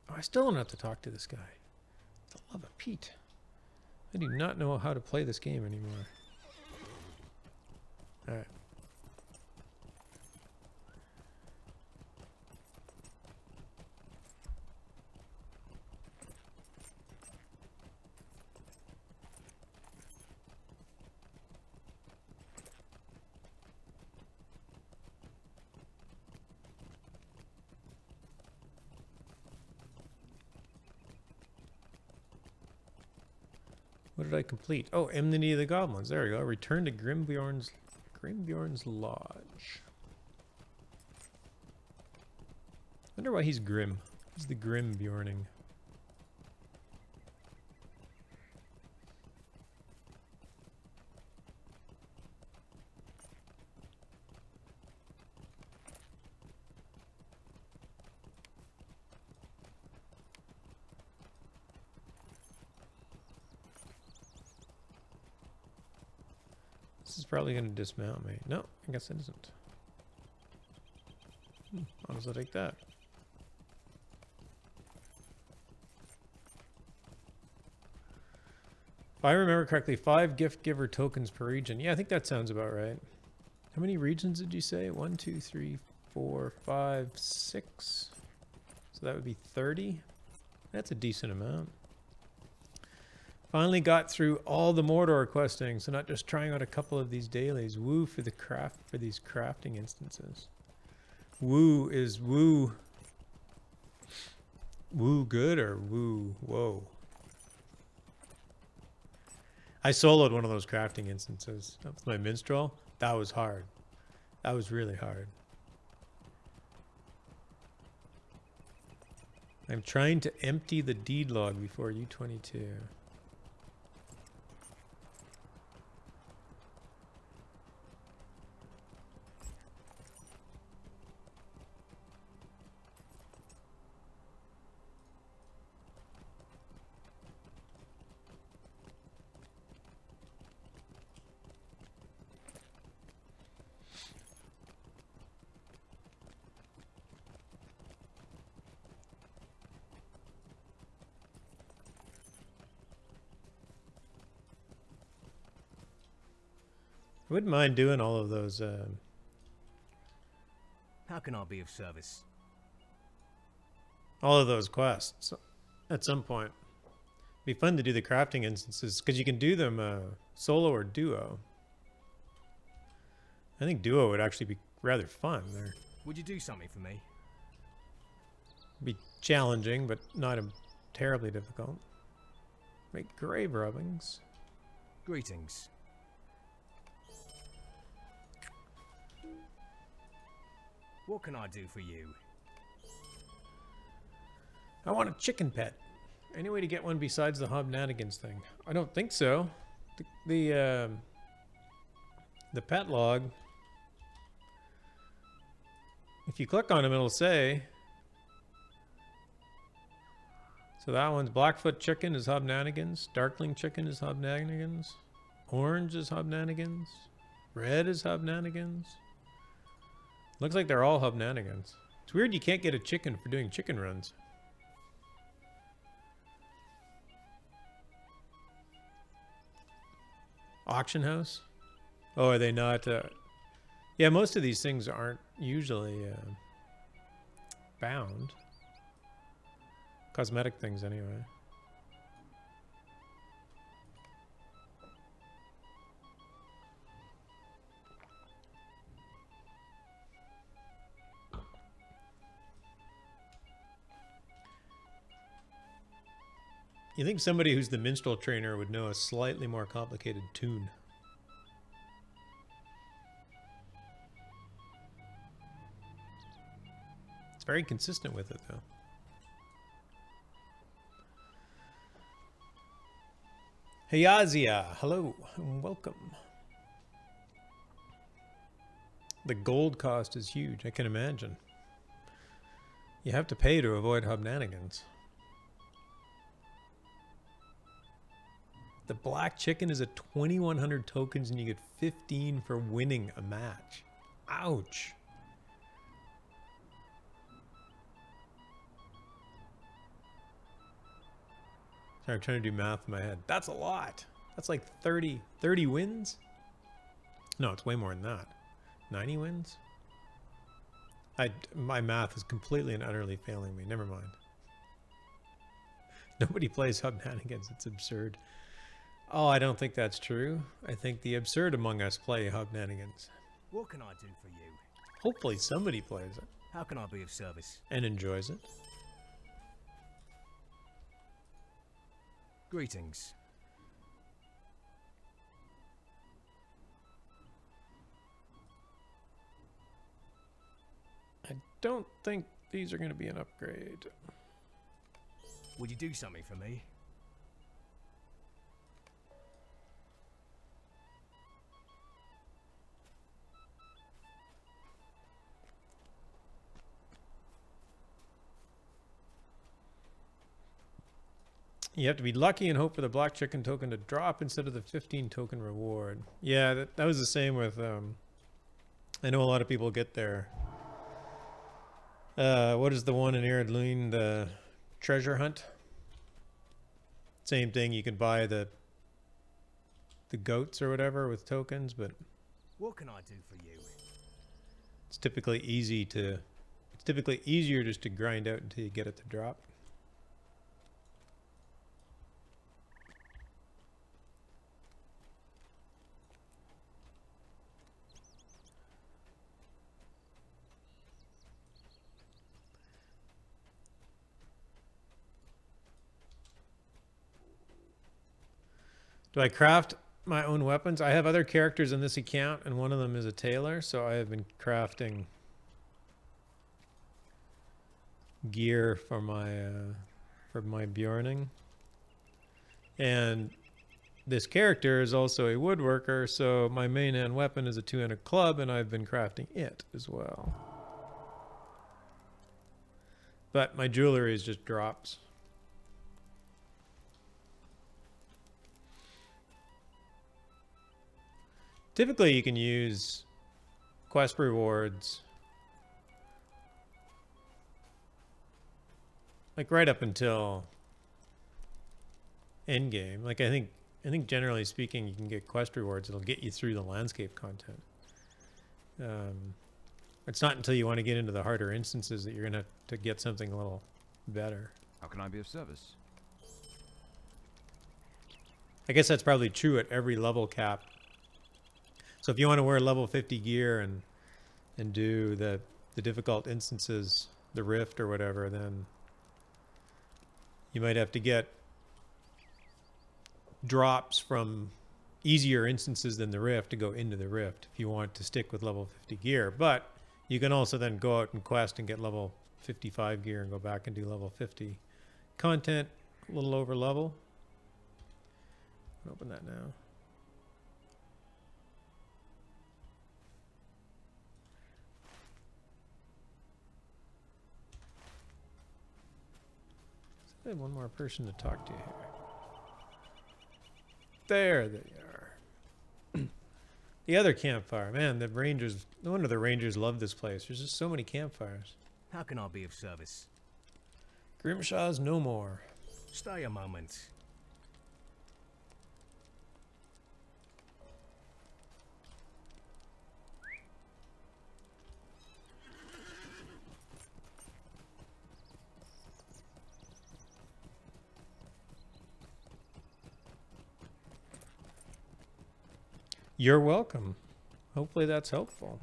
Oh, I still don't have to talk to this guy. For the love of Pete. I do not know how to play this game anymore. Alright. What did I complete? Oh, Enmity of the Goblins. There we go. Return to Grimbjorn's Lodge. Wonder why he's grim. He's the Grimbjorning. This is probably going to dismount me. No, I guess it isn't. I'll just take that. If I remember correctly, 5 gift giver tokens per region. Yeah, I think that sounds about right. How many regions did you say? 1, 2, 3, 4, 5, 6. So that would be 30. That's a decent amount. Finally got through all the Mordor questing, so not just trying out a couple of these dailies. Woo for these crafting instances. Woo is woo. Woo good or woo whoa? I soloed one of those crafting instances with my minstrel. That was hard. That was really hard. I'm trying to empty the deed log before U22. I wouldn't mind doing all of those. How can I be of service? All of those quests at some point. It'd be fun to do the crafting instances because you can do them solo or duo. I think duo would actually be rather fun. Would you do something for me? Be challenging, but not terribly difficult. Make grave rubbings. Greetings. What can I do for you? I want a chicken pet. Any way to get one besides the Hobnanigans thing? I don't think so. The pet log. If you click on them, it'll say. So that one's Blackfoot chicken is Hobnanigans. Darkling chicken is Hobnanigans. Orange is Hobnanigans. Red is Hobnanigans. Looks like they're all Hobnanigans. It's weird you can't get a chicken for doing chicken runs. Auction house? Oh, are they not? Yeah, most of these things aren't usually bound. Cosmetic things, anyway. You think somebody who's the minstrel trainer would know a slightly more complicated tune? It's very consistent with it, though. Hayazia, hello and welcome. The gold cost is huge, I can imagine. You have to pay to avoid Hobnanigans. The black chicken is at 2,100 tokens and you get 15 for winning a match. Ouch. Sorry, I'm trying to do math in my head. That's a lot. That's like 30 wins? No, it's way more than that. 90 wins? My math is completely and utterly failing me. Never mind. Nobody plays Hobnanigans. It's absurd. Oh, I don't think that's true. I think the absurd among us play Hobnanigans. What can I do for you? Hopefully somebody plays it. How can I be of service? And enjoys it. Greetings. I don't think these are going to be an upgrade. Would you do something for me? You have to be lucky and hope for the black chicken token to drop instead of the 15 token reward. Yeah, that was the same with, I know a lot of people get their, what is the one in Eredluin, the treasure hunt? Same thing, you can buy the goats or whatever with tokens, but What can I do for you? it's typically easier just to grind out until you get it to drop. Do I craft my own weapons? I have other characters in this account, and one of them is a tailor, so I have been crafting gear for my Bjorning. And this character is also a woodworker, so my main hand weapon is a two-handed club, and I've been crafting it as well. But my jewelry is just drops. Typically, you can use quest rewards like right up until end game. Like I think generally speaking, you can get quest rewards that'll get you through the landscape content. It's not until you want to get into the harder instances that you're gonna have to get something a little better. How can I be of service? I guess that's probably true at every level cap. So if you want to wear level 50 gear and do the difficult instances, the rift or whatever, then you might have to get drops from easier instances than the rift to go into the rift if you want to stick with level 50 gear. But you can also then go out and quest and get level 55 gear and go back and do level 50 content, a little over level. Open that now. I have one more person to talk to here. There they are. The other campfire. Man, the rangers, no wonder the rangers love this place. There's just so many campfires. How can I be of service? Grimshaw's no more. Stay a moment. You're welcome. Hopefully that's helpful.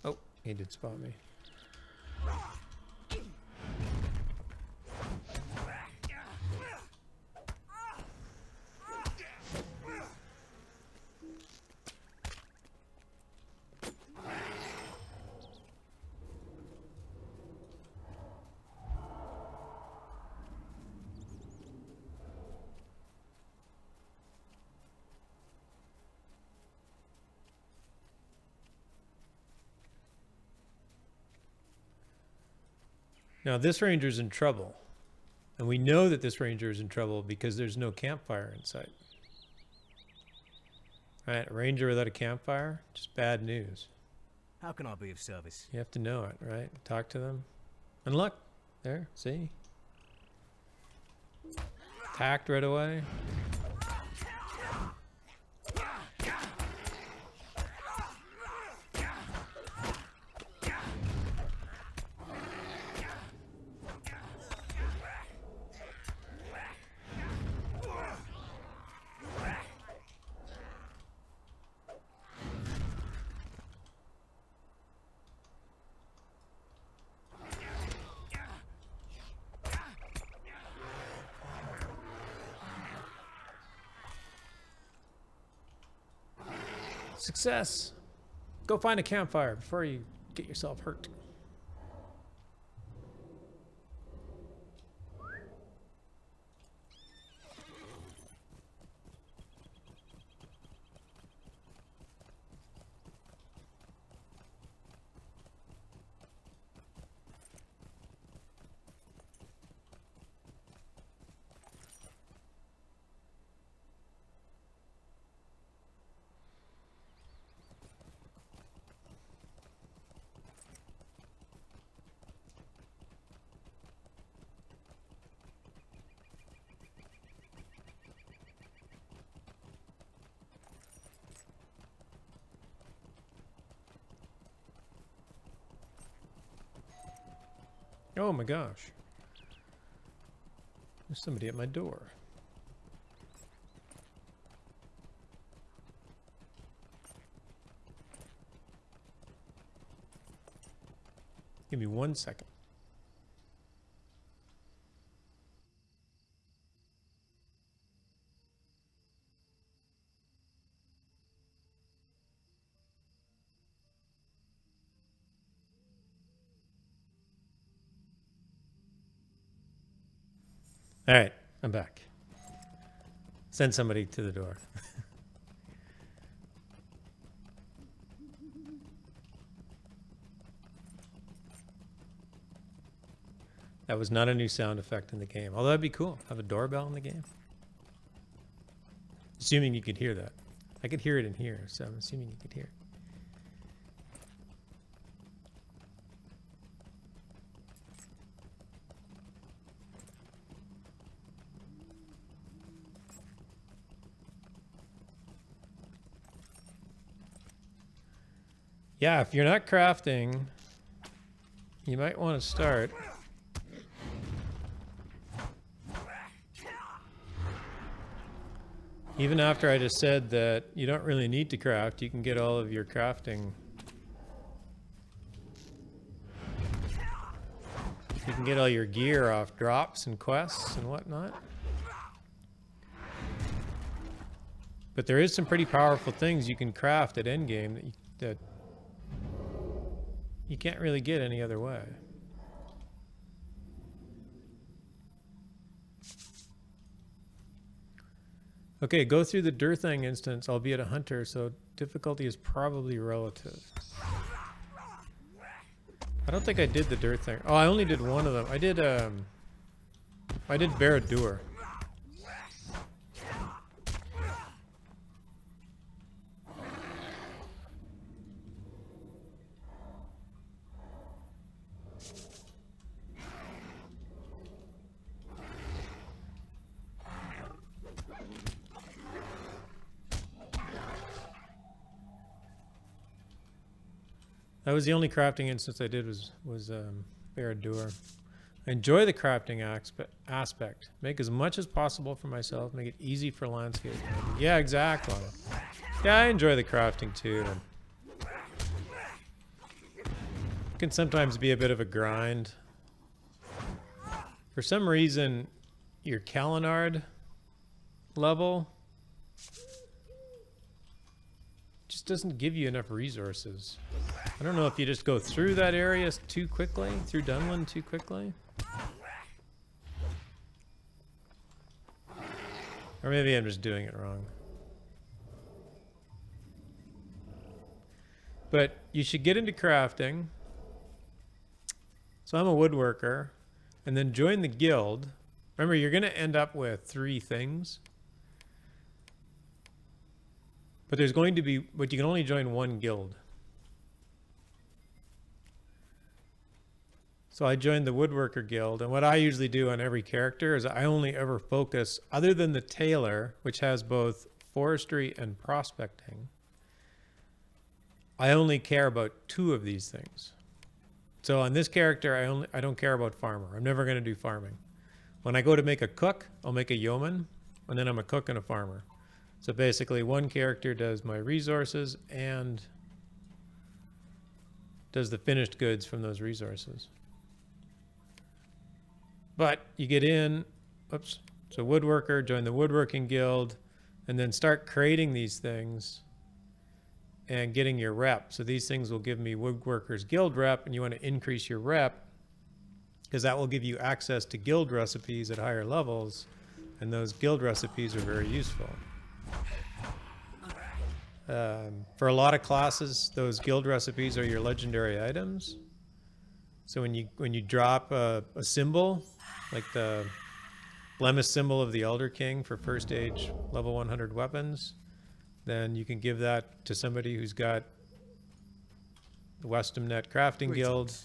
Oh, he did spot me. Now this ranger's in trouble. And we know that this ranger is in trouble because there's no campfire in sight. Alright, a ranger without a campfire, just bad news. How can I be of service? You have to know it, right? Talk to them. And look, there, see? Attacked right away. Success. Go find a campfire before you get yourself hurt. Oh my gosh. There's somebody at my door. Give me 1 second. All right, I'm back. Send somebody to the door. That was not a new sound effect in the game. Although that'd be cool. Have a doorbell in the game. Assuming you could hear that. I could hear it in here, so I'm assuming you could hear it. Yeah, if you're not crafting, you might want to start. Even after I just said that you don't really need to craft, you can get all of your crafting. You can get all your gear off drops and quests and whatnot. But there is some pretty powerful things you can craft at endgame that you can't really get any other way. Okay, go through the Durthang instance, albeit a hunter, so difficulty is probably relative. I don't think I did the Durthang. Oh, I only did one of them. I did Barad-dûr. That was the only crafting instance I did was Barad-dûr. I enjoy the crafting aspect. Make as much as possible for myself. Make it easy for landscape. Yeah, exactly. Yeah, I enjoy the crafting too. It can sometimes be a bit of a grind. For some reason, your Kalinard level just doesn't give you enough resources. I don't know if you just go through that area too quickly, through Dunland too quickly. Or maybe I'm just doing it wrong. But you should get into crafting. So I'm a woodworker. And then join the guild. Remember, you're going to end up with 3 things. But there's going to be, but you can only join 1 guild. So I joined the Woodworker Guild, and what I usually do on every character is I only ever focus, other than the Tailor, which has both forestry and prospecting, I only care about 2 of these things. So on this character, I don't care about farmer. I'm never going to do farming. When I go to make a cook, I'll make a yeoman, and then I'm a cook and a farmer. So basically, one character does my resources and does the finished goods from those resources. But you get in, oops, so woodworker, join the woodworking guild, and then start creating these things. and getting your rep. So these things will give me Woodworkers Guild rep, and you want to increase your rep because that will give you access to guild recipes at higher levels, and those guild recipes are very useful. For a lot of classes, those guild recipes are your legendary items. So when you drop a symbol, like the blemish symbol of the Elder King for first age level 100 weapons, then you can give that to somebody who's got the Westamnet Crafting Guild.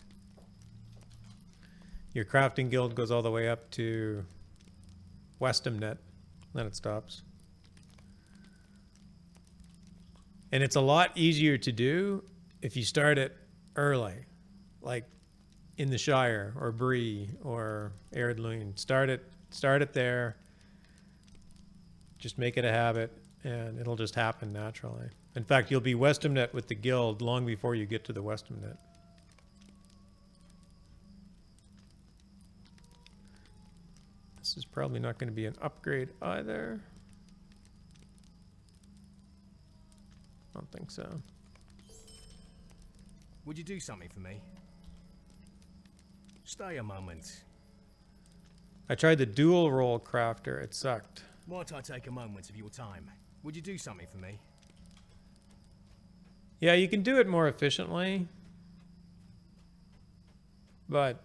Your Crafting Guild goes all the way up to Westamnet, then it stops. And it's a lot easier to do if you start it early, like in the Shire or Bree or Erdlune. Start it there. Just make it a habit, and it'll just happen naturally. In fact, you'll be Westamnet with the guild long before you get to the Westamnet. This is probably not going to be an upgrade either. I don't think so. Would you do something for me? Stay a moment. I tried the dual role crafter. It sucked. Might I take a moment of your time? Would you do something for me? Yeah, you can do it more efficiently. But,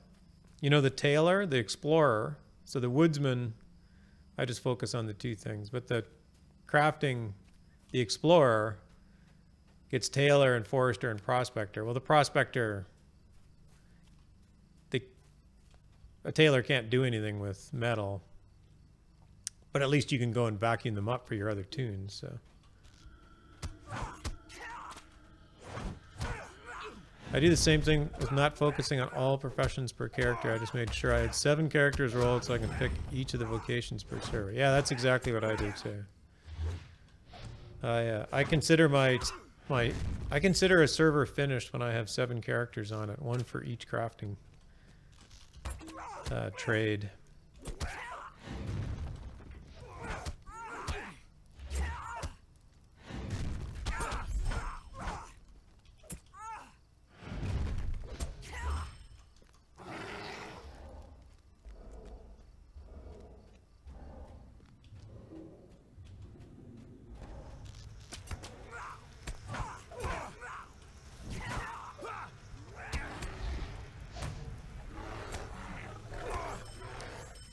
you know, the tailor, the explorer, so the woodsman, I just focus on the two things. But the crafting, the explorer, gets tailor and forester and prospector. Well, the prospector, a tailor can't do anything with metal, but at least you can go and vacuum them up for your other tunes. So I do the same thing with not focusing on all professions per character. I just made sure I had 7 characters rolled so I can pick each of the vocations per server. Yeah, that's exactly what I do too. I consider I consider a server finished when I have 7 characters on it, 1 for each crafting trade.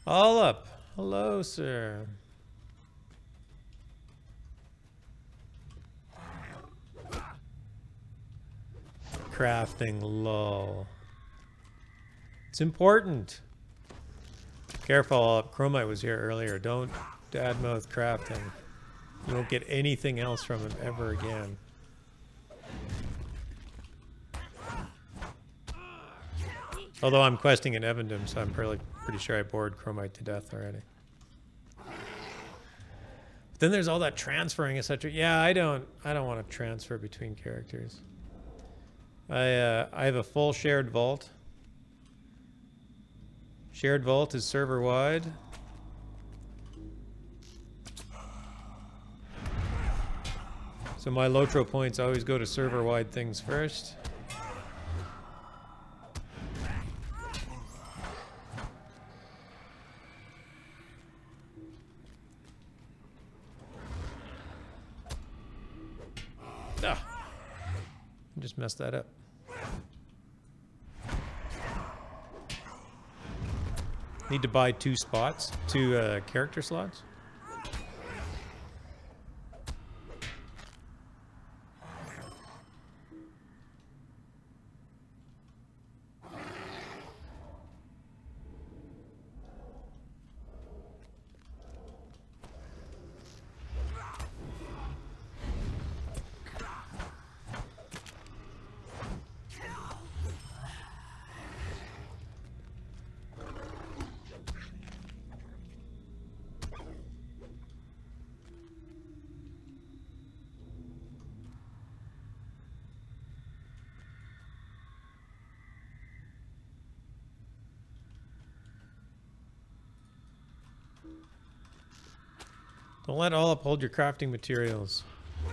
All up. Hello, sir. Crafting, lol. It's important. Careful, all up. Chromite was here earlier. Don't dadmouth crafting. You won't get anything else from him ever again. Although I'm questing in Evendim, so I'm pretty sure I bored Chromite to death already. But then there's all that transferring, etc. Yeah, I don't want to transfer between characters. I have a full shared vault. Shared vault is server wide. So my Lotro points always go to server wide things first. Just messed that up. Need to buy 2 spots, 2 character slots. Don't let all uphold your crafting materials.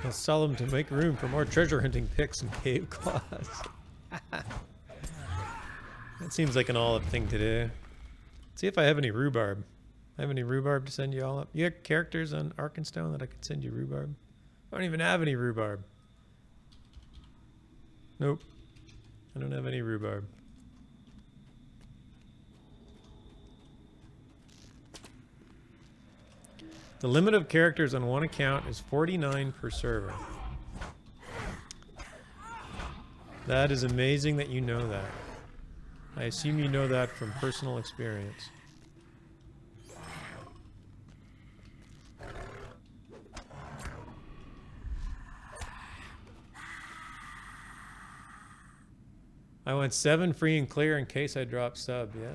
I'll sell them to make room for more treasure hunting picks and cave claws. That seems like an olive thing to do. See if I have any rhubarb. I have any rhubarb to send you all up. You have characters on Arkenstone that I could send you rhubarb? I don't even have any rhubarb. Nope. I don't have any rhubarb. The limit of characters on one account is 49 per server. That is amazing that you know that. I assume you know that from personal experience. I went 7 free and clear in case I drop sub, yeah.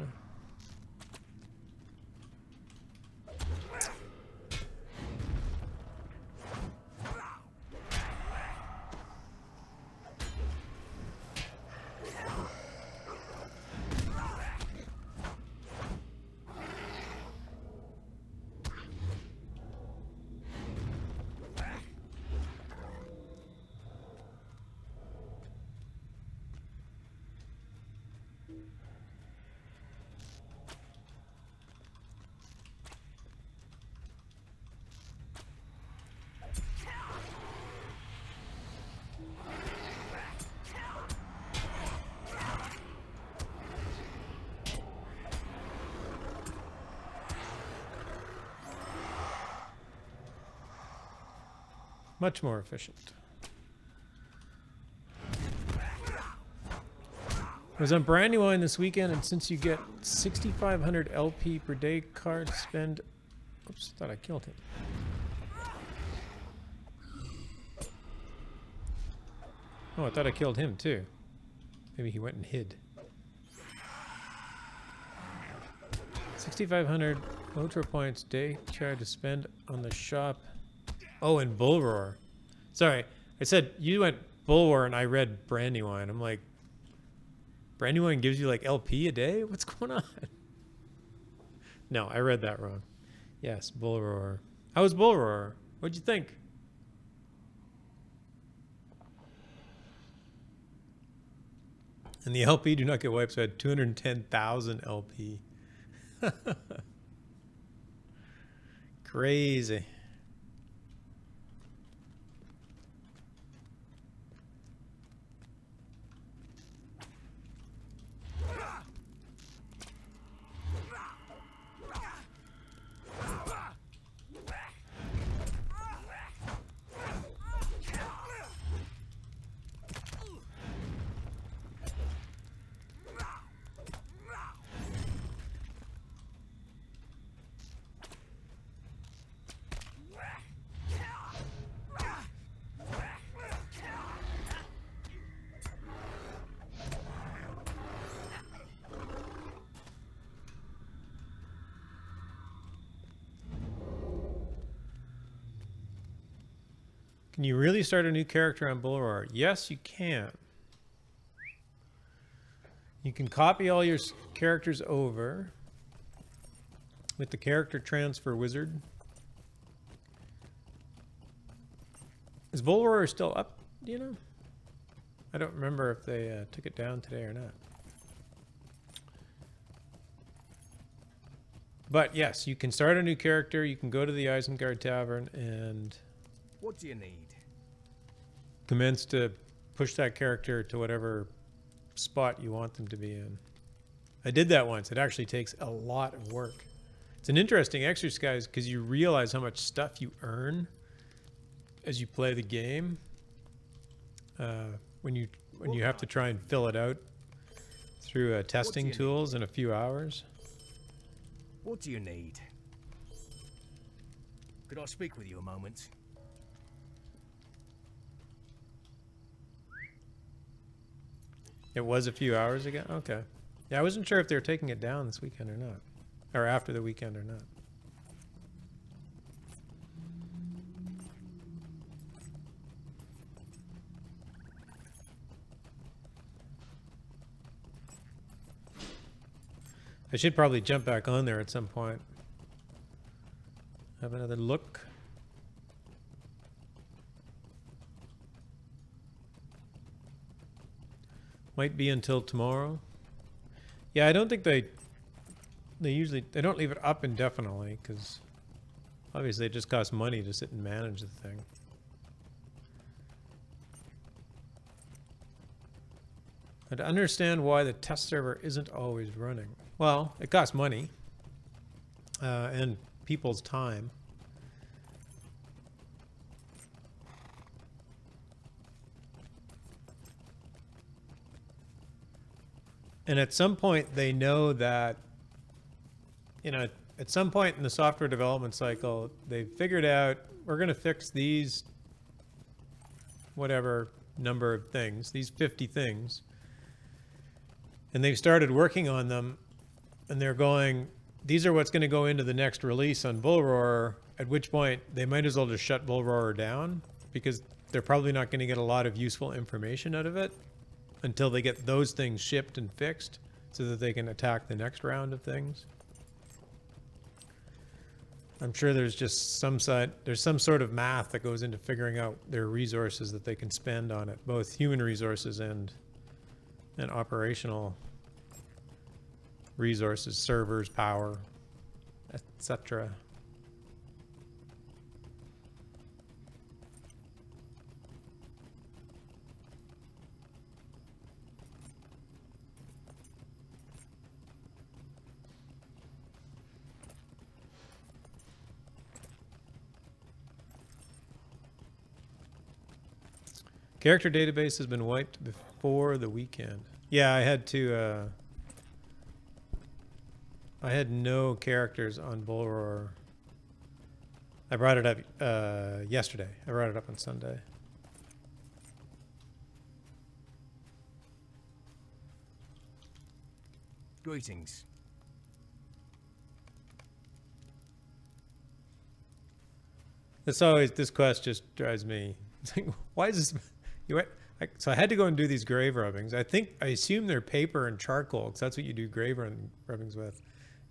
Much more efficient. I was on Brandywine this weekend, and since you get 6,500 LP per day card spend... Oops, thought I killed him. Oh, I thought I killed him too. Maybe he went and hid. 6,500 Lotro points day card to spend on the shop. Oh, and Bullroarer. Sorry, I said you went Bullroarer and I read Brandywine. I'm like, Brandywine gives you like LP a day? What's going on? No, I read that wrong. Yes, Bullroarer. How was Bullroarer? What'd you think? And the LP do not get wiped, so I had 210,000 LP. Crazy. Can you really start a new character on Bullroarer? Yes, you can. You can copy all your characters over with the character transfer wizard. Is Bullroarer still up? Do you know? I don't remember if they took it down today or not. But yes, you can start a new character. You can go to the Isengard Tavern and... What do you need? Commence to push that character to whatever spot you want them to be in. I did that once. It actually takes a lot of work. It's an interesting exercise because you realize how much stuff you earn as you play the game. When you have to try and fill it out through testing tools in a few hours. What do you need? Could I speak with you a moment? It was a few hours ago? Okay. Yeah, I wasn't sure if they were taking it down this weekend or not. Or after the weekend or not. I should probably jump back on there at some point. Have another look. Might be until tomorrow. Yeah, I don't think they don't leave it up indefinitely, because obviously it just costs money to sit and manage the thing. I'd understand why the test server isn't always running. Well, it costs money and people's time. And at some point they know that, you know, at some point in the software development cycle, they've figured out we're going to fix these whatever number of things, these 50 things. And they've started working on them, and they're going, these are what's going to go into the next release on Bullroarer, at which point they might as well just shut Bullroarer down, because they're probably not going to get a lot of useful information out of it until they get those things shipped and fixed so that they can attack the next round of things. I'm sure there's just some sort of math that goes into figuring out their resources that they can spend on it, both human resources and operational resources, servers, power, etc. Character database has been wiped before the weekend. Yeah, I had to, I had no characters on Bullroarer. I brought it up yesterday. I brought it up on Sunday. Greetings. It's always, this quest just drives me. It's like, why is this? So I had to go and do these grave rubbings. I assume they're paper and charcoal, because that's what you do grave rubbings with.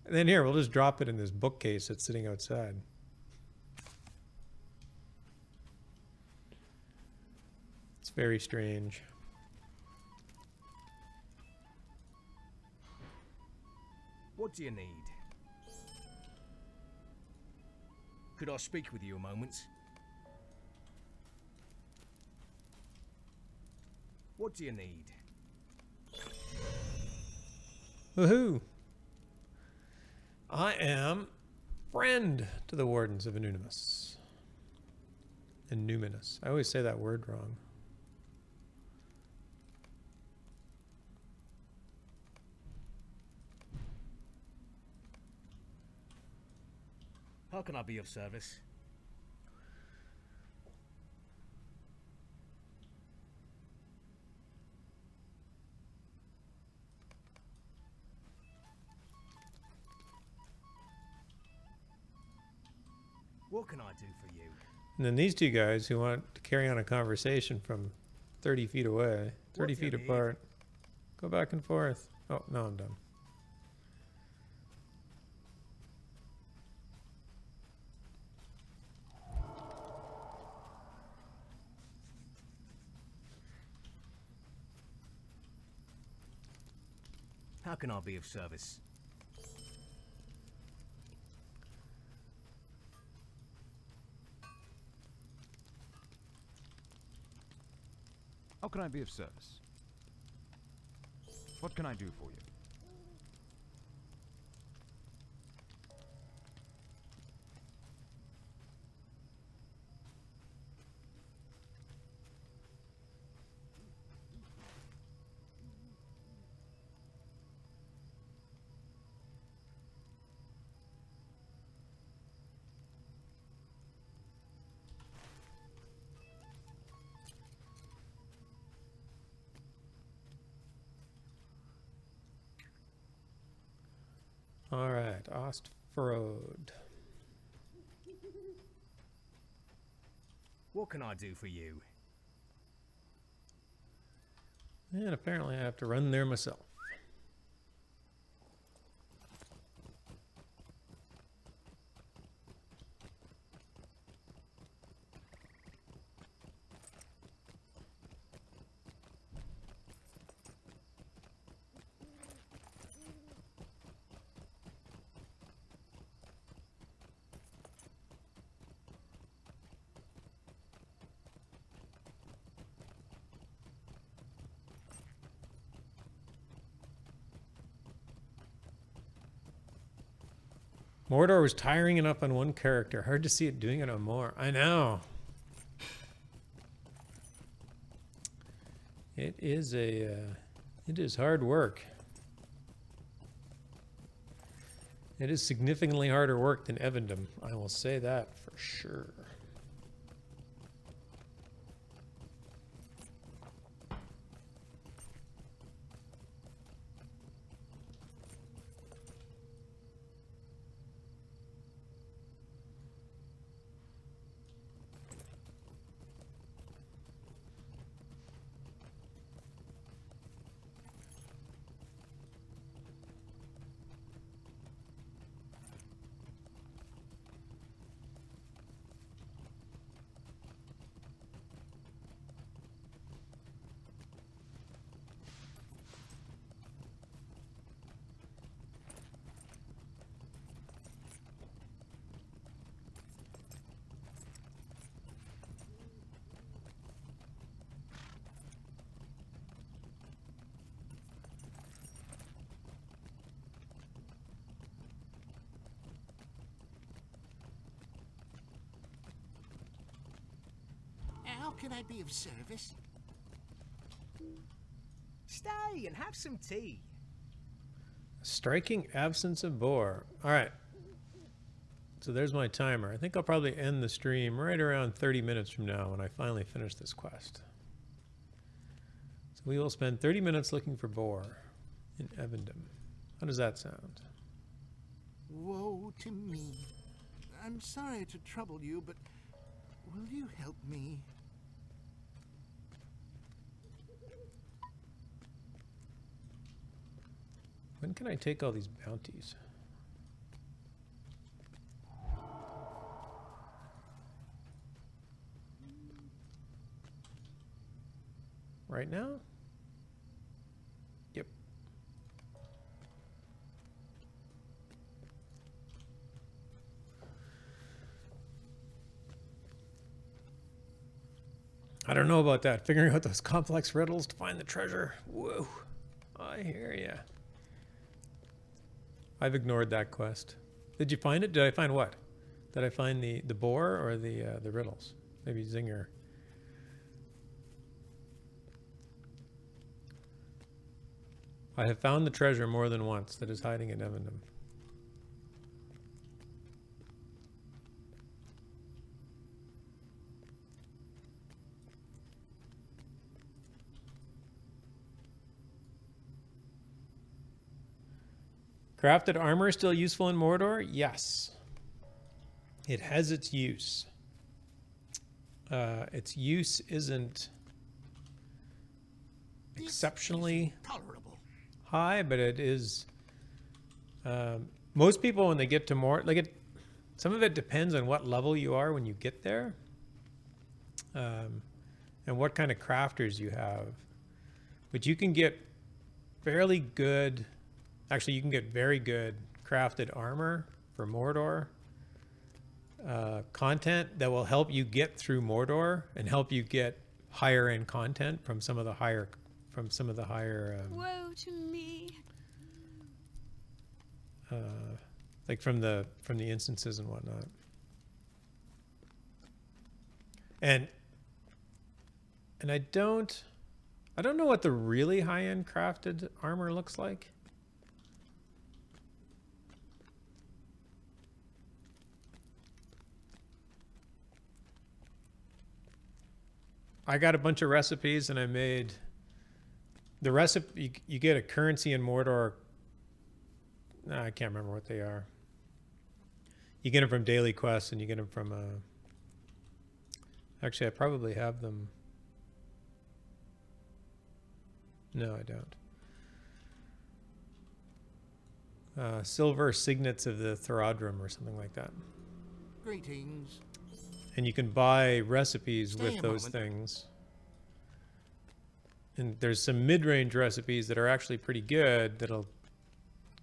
And then here, we'll just drop it in this bookcase that's sitting outside. It's very strange. What do you need? Could I speak with you a moment? What do you need? Woohoo! I am friend to the Wardens of Enuminous. Enuminous. I always say that word wrong. How can I be of service? What can I do for you? And then these two guys who want to carry on a conversation from 30 feet away, 30 feet apart. Go back and forth. Oh, no, I'm done. How can I be of service? How can I be of service? What can I do for you? All right, Ostfrode. What can I do for you? And apparently I have to run there myself. Mordor was tiring enough on one character. Hard to see it doing it on more. I know. It is hard work. It is significantly harder work than Evendim. I will say that for sure. How can I be of service? Stay and have some tea. Striking absence of bore. All right. So there's my timer. I think I'll probably end the stream right around 30 minutes from now when I finally finish this quest. So we will spend 30 minutes looking for boar in Evendim. How does that sound? Woe to me. I'm sorry to trouble you, but will you help me? When can I take all these bounties? Right now? Yep. I don't know about that. Figuring out those complex riddles to find the treasure. Whoa. I hear ya. I've ignored that quest. Did you find it? Did I find what? Did I find the boar or the riddles? Maybe Zinger. I have found the treasure more than once that is hiding in Evendim. Crafted armor still useful in Mordor? Yes. It has its use. Its use isn't exceptionally Tolerable. high, but it is. Most people, when they get to more, some of it depends on what level you are when you get there, and what kind of crafters you have. But you can get fairly good. Actually, you can get very good crafted armor for Mordor. Content that will help you get through Mordor and help you get higher end content from some of the higher Woe to me. like from the instances and whatnot. And I don't know what the really high end crafted armor looks like. I got a bunch of recipes and I made the recipe. You get a currency in Mordor. I can't remember what they are. You get them from daily quests and you get them from actually I probably have them. No, I don't. Silver signets of the Thoradrim or something like that. Greetings. And you can buy recipes Stay with a those moment. things. And there's some mid-range recipes that are actually pretty good that'll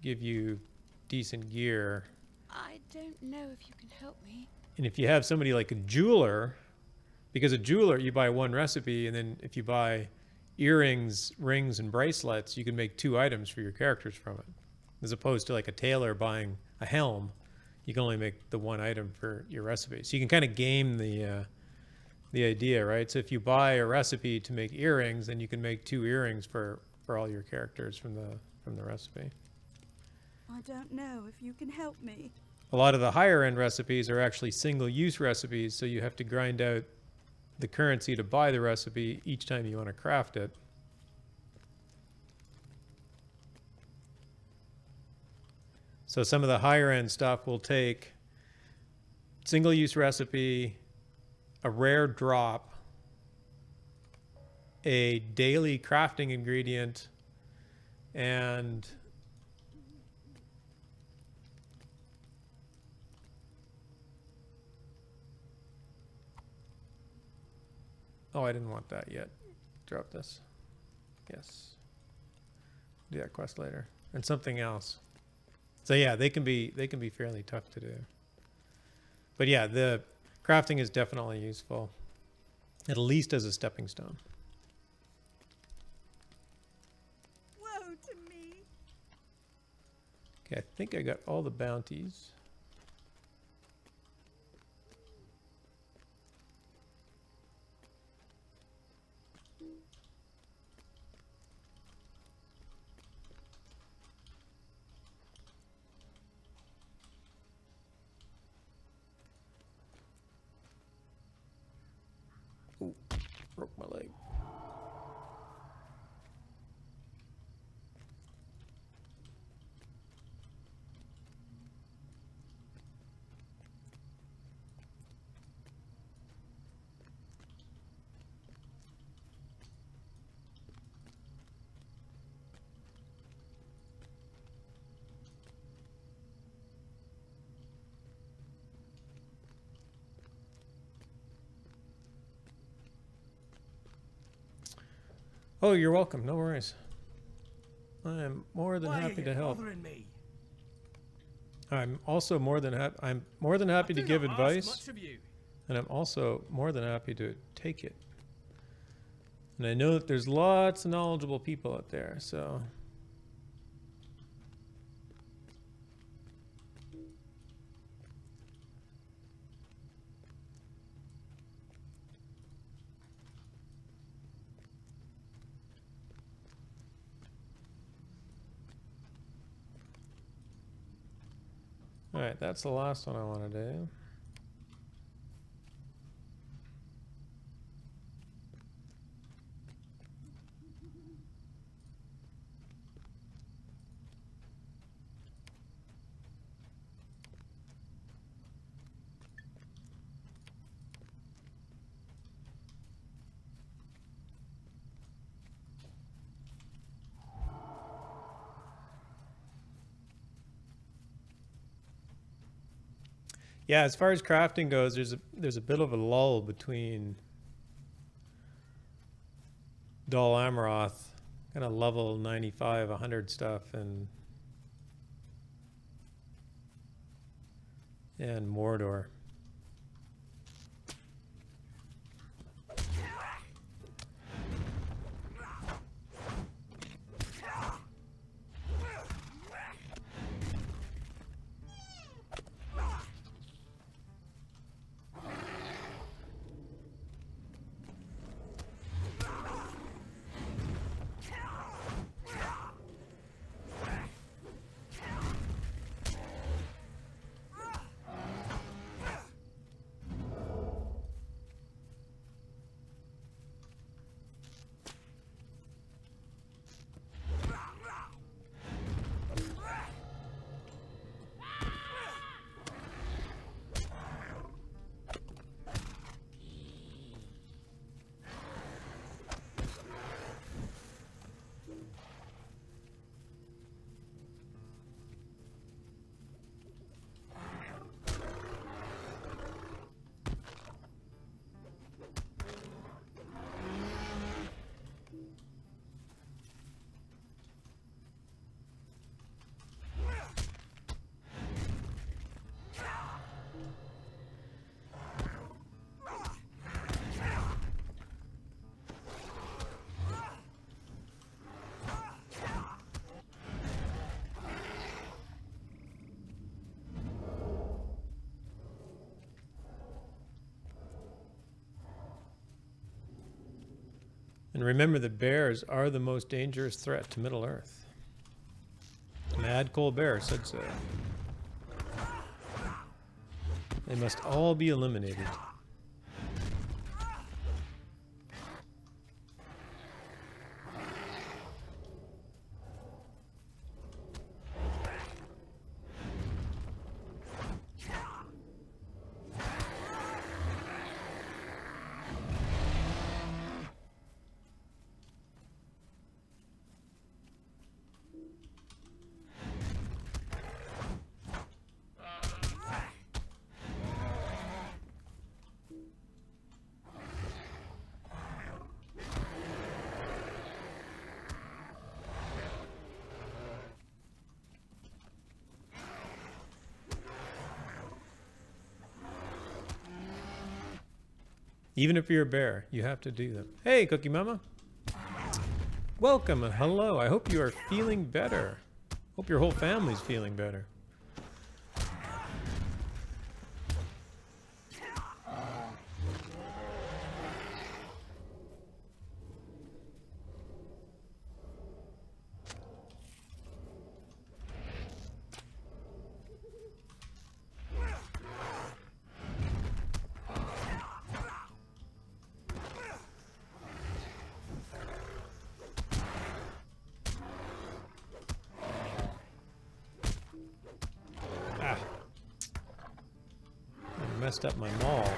give you decent gear. I don't know if you can help me. And if you have somebody like a jeweler, because a jeweler, you buy one recipe, and then if you buy earrings, rings, and bracelets, you can make 2 items for your characters from it. As opposed to like a tailor buying a helm, you can only make the one item for your recipe. So you can kind of game the idea, right? So if you buy a recipe to make earrings, then you can make 2 earrings for all your characters from the recipe. I don't know if you can help me. A lot of the higher end recipes are actually single-use recipes, so you have to grind out the currency to buy the recipe each time you want to craft it. So some of the higher end stuff will take single-use recipe, a rare drop, a daily crafting ingredient, and oh, I didn't want that yet. Drop this. Yes. Do that quest later. And something else. So yeah, they can be fairly tough to do. But yeah, the crafting is definitely useful, at least as a stepping stone. Woe to me. Okay, I think I got all the bounties. Ooh, broke my leg. Oh, you're welcome. No worries. I am more than happy to help. Me? I'm also more than happy to give advice, and I'm also more than happy to take it. And I know that there's lots of knowledgeable people out there, so all right, that's the last one I want to do. Yeah, as far as crafting goes, there's a bit of a lull between Dol Amroth, kind of level 95, 100 stuff, and Mordor. And remember that bears are the most dangerous threat to Middle-earth. Mad Coal Bear said so. They must all be eliminated. Even if you're a bear, you have to do them. Hey, Cookie Mama. Welcome and hello. I hope you are feeling better. Hope your whole family's feeling better. Messed up my maul.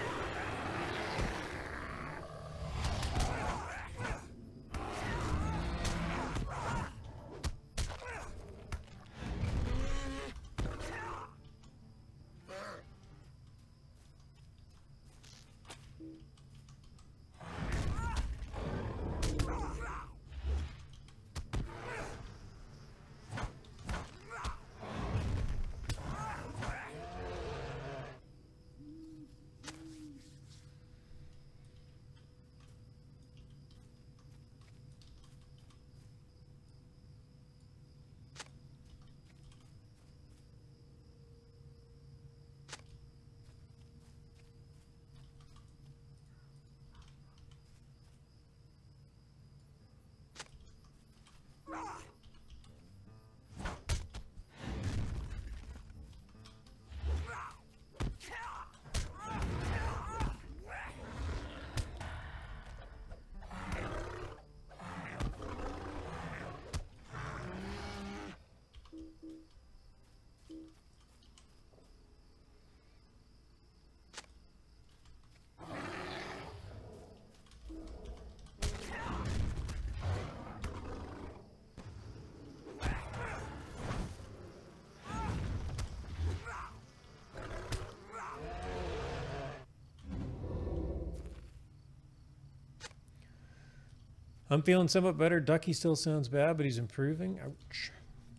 I'm feeling somewhat better. Ducky still sounds bad, but he's improving. Ouch.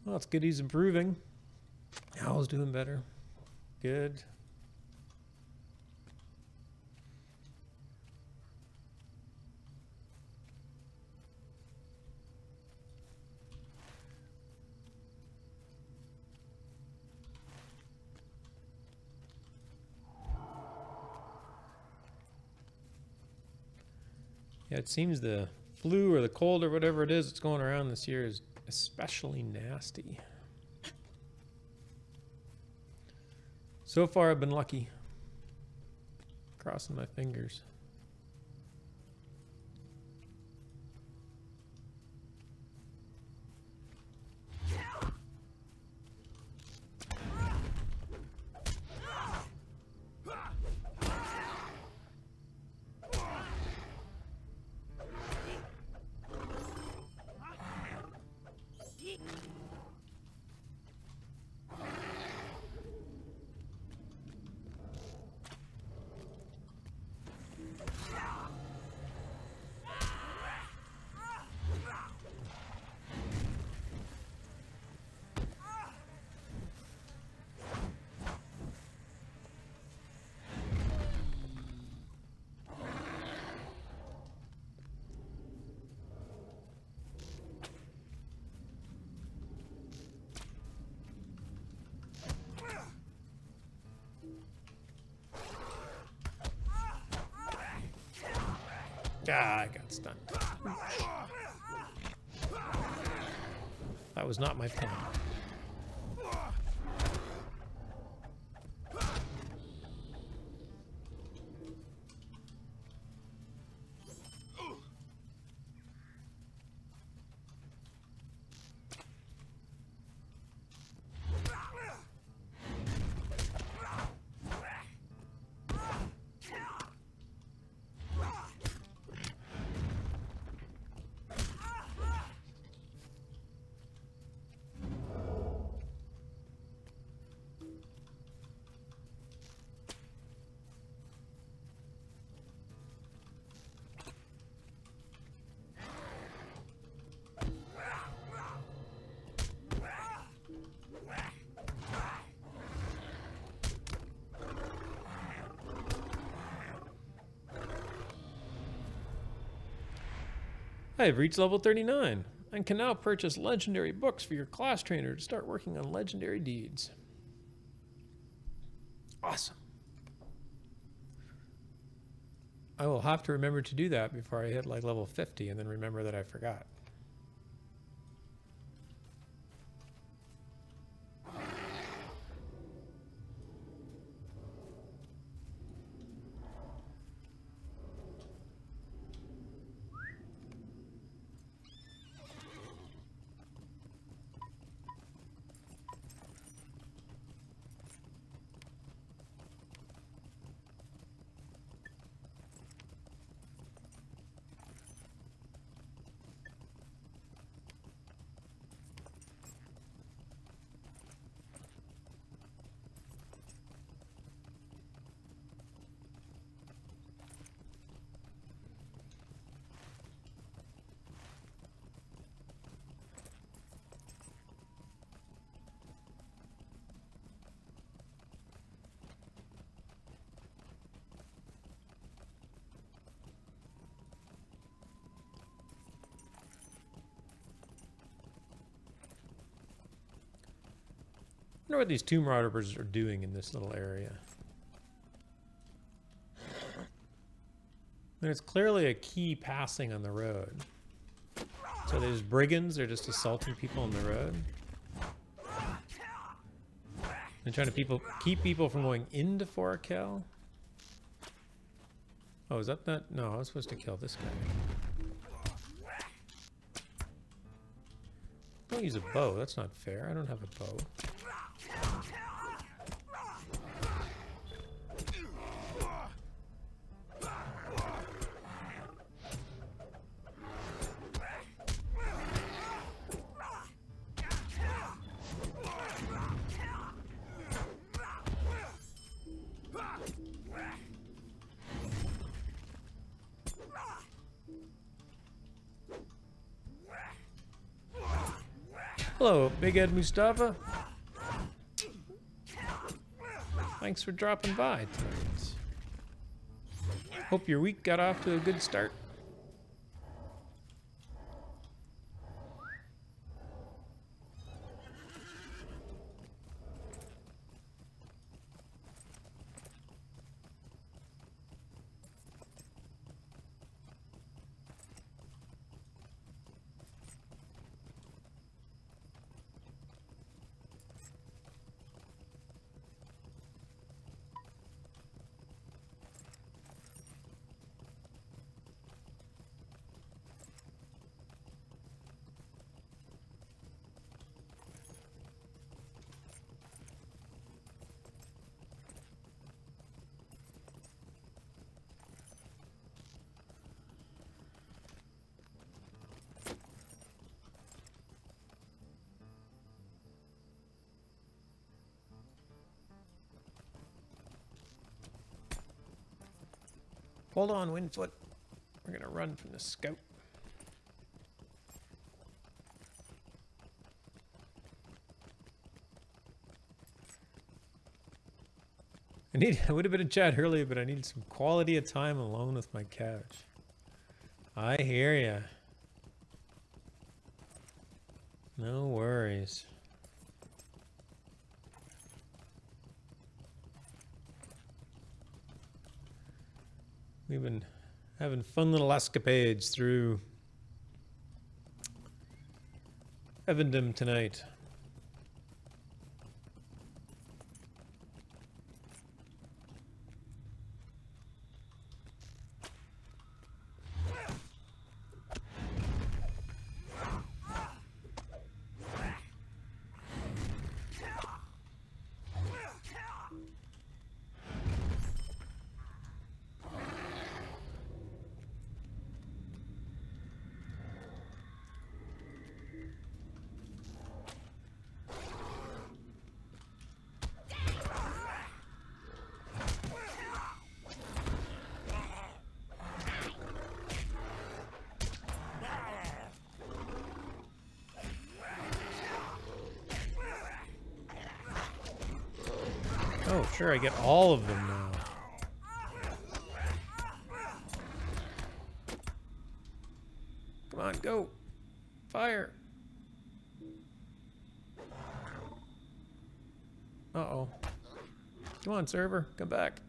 Well, it's good he's improving. Owl's doing better. Good. Yeah, it seems the flu or the cold or whatever it is that's going around this year is especially nasty. So far, I've been lucky. Crossing my fingers. Ah, I got stunned. That was not my plan. I have reached level 39 and can now purchase legendary books for your class trainer to start working on legendary deeds. Awesome. I will have to remember to do that before I hit like level 50 and then remember that I forgot. I wonder what these tomb robbers are doing in this little area. There's clearly a key passing on the road. So there's brigands, they're just assaulting people on the road. They're trying to keep people from going into Forakel. Oh, is that not? No, I was supposed to kill this guy. Don't use a bow, that's not fair. I don't have a bow. Hello, Big Ed Mustafa. Thanks for dropping by tonight. Hope your week got off to a good start. Hold on, Windfoot. We're gonna run from the scout. I would have been in chat earlier, but I needed some quality of time alone with my couch. I hear ya. No worries. Having fun little escapades through Evendim tonight. Oh, sure, I get all of them now. Come on, go. Fire. Uh-oh. Come on, server. Come back.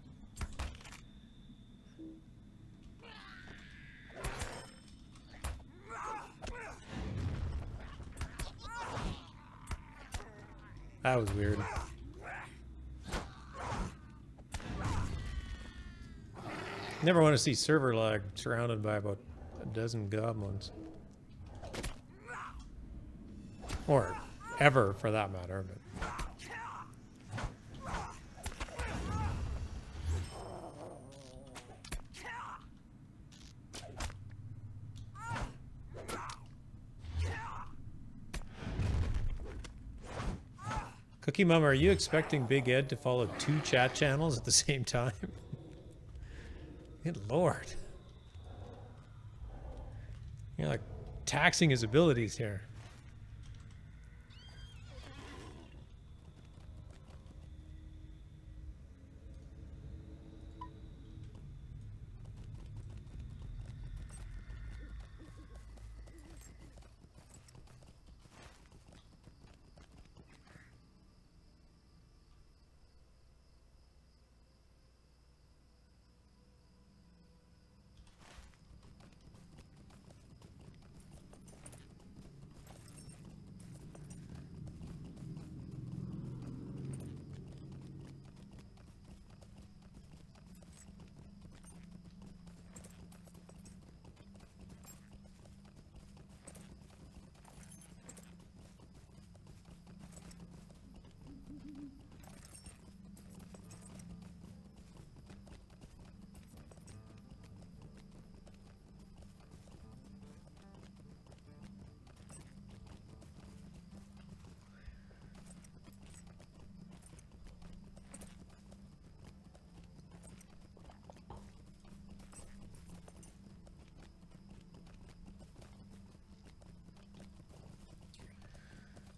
That was weird. Never want to see server lag surrounded by about a dozen goblins. Or ever, for that matter. But. Cookie Mama, are you expecting Big Ed to follow 2 chat channels at the same time? Good Lord. You're like taxing his abilities here.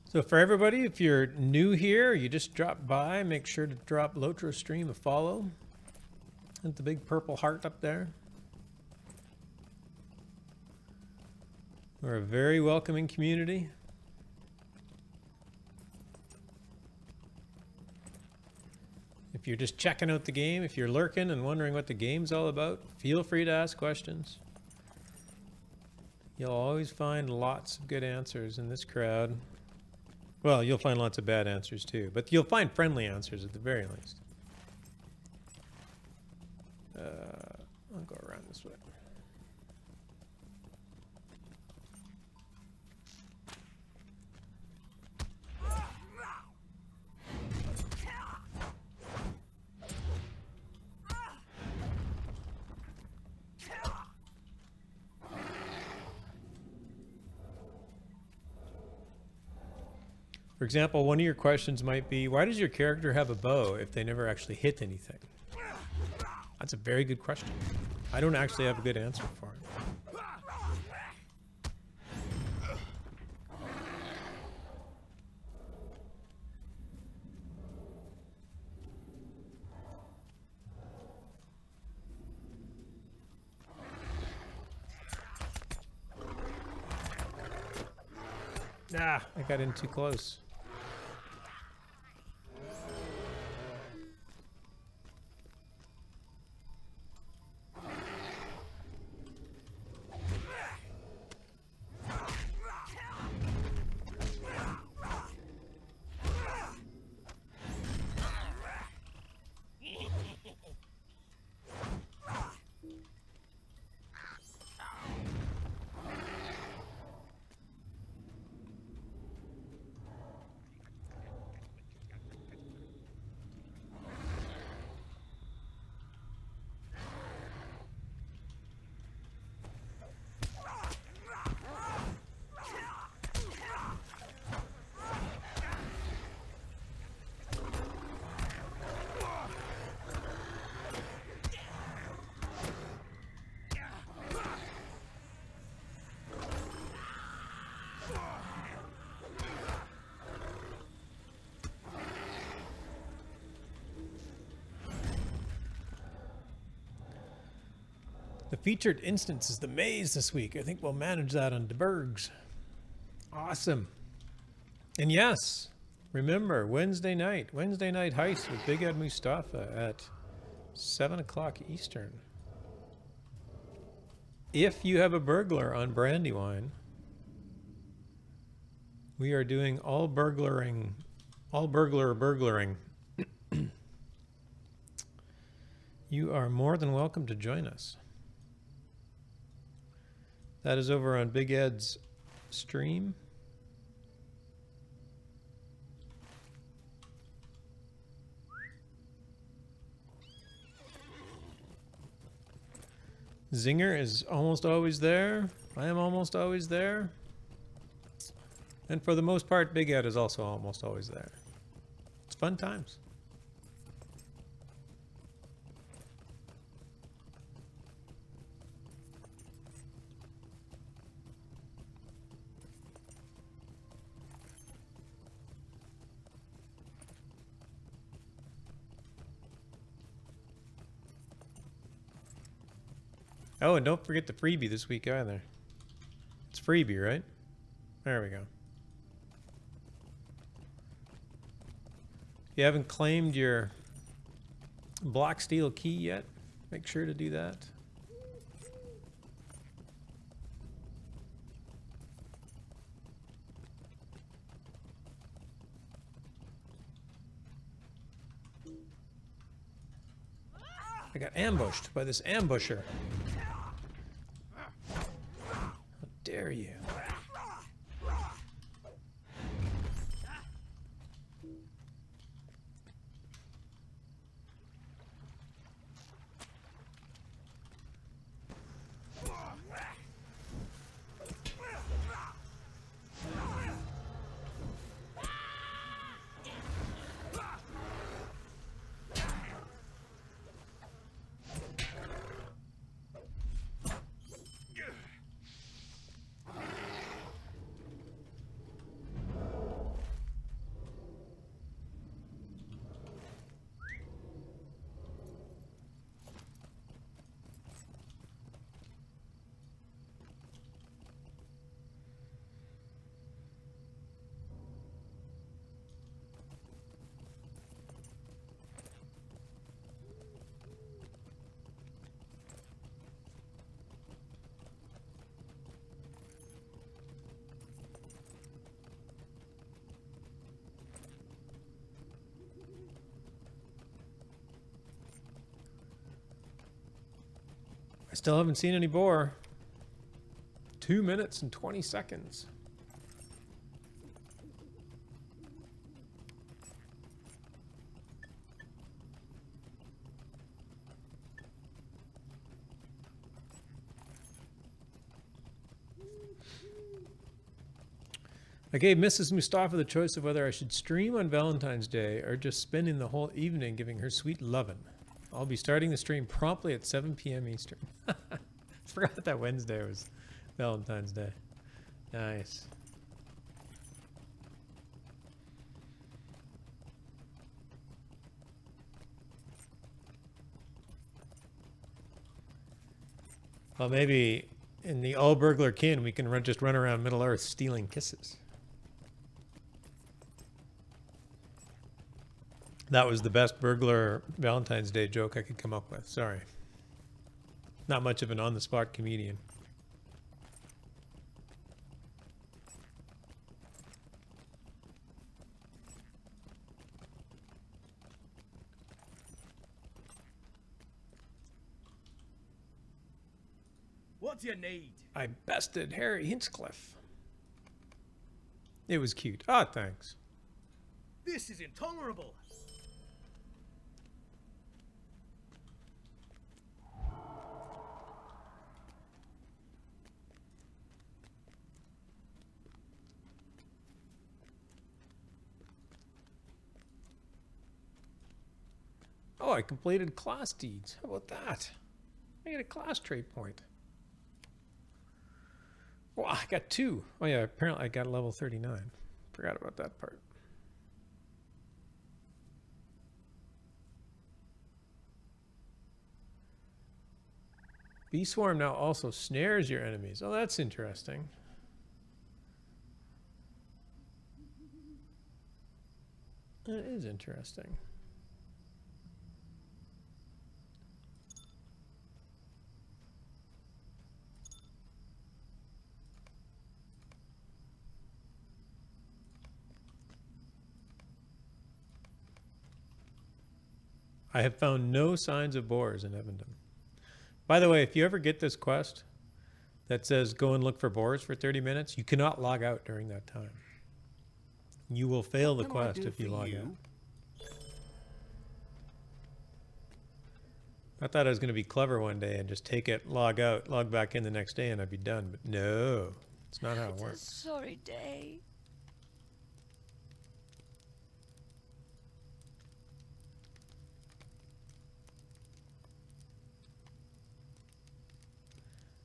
So for everybody, if you're new here, you just dropped by, make sure to drop Lotro Stream a follow. Hit the big purple heart up there. We're a very welcoming community. If you're just checking out the game, if you're lurking and wondering what the game's all about, feel free to ask questions. You'll always find lots of good answers in this crowd. Well, you'll find lots of bad answers too, but you'll find friendly answers at the very least. I'll go around this way. For example, one of your questions might be, why does your character have a bow if they never actually hit anything? That's a very good question. I don't actually have a good answer for it. Ah, I got in too close. The featured instance is the maze this week. I think we'll manage that on DeBergs. Awesome. And yes, remember, Wednesday night heist with Big Ed Mustafa at 7 o'clock Eastern. If you have a burglar on Brandywine, we are doing all burglaring. You are more than welcome to join us. That is over on Big Ed's stream. Zinger is almost always there. I am almost always there. And for the most part, Big Ed is also almost always there. It's fun times. Oh, and don't forget the freebie this week either. It's freebie, right? There we go. If you haven't claimed your block steel key yet, make sure to do that. I got ambushed by this ambusher. How dare you? I still haven't seen any boar. 2 minutes and 20 seconds. I gave Mrs. Mustafa the choice of whether I should stream on Valentine's Day or just spending the whole evening giving her sweet lovin'. I'll be starting the stream promptly at 7 p.m. Eastern. Forgot that Wednesday was Valentine's Day. Nice. Well, maybe in the all burglar kin, we can just run around Middle Earth stealing kisses. That was the best burglar Valentine's Day joke I could come up with. Sorry. Not much of an on-the-spot comedian. What do you need? I bested Harry Hinchcliffe. It was cute. Ah, thanks. This is intolerable. Oh, I completed class deeds. How about that? I get a class trait point. Well, I got 2. Oh yeah, apparently I got level 39. Forgot about that part. Bee swarm now also snares your enemies. Oh, that's interesting. That is interesting. I have found no signs of boars in Evendim. By the way, if you ever get this quest that says go and look for boars for 30 minutes, you cannot log out during that time. You will fail the quest if you log out. I thought I was going to be clever one day and just take it, log out, log back in the next day, and I'd be done. But no, it's not how it works. It's a sorry day.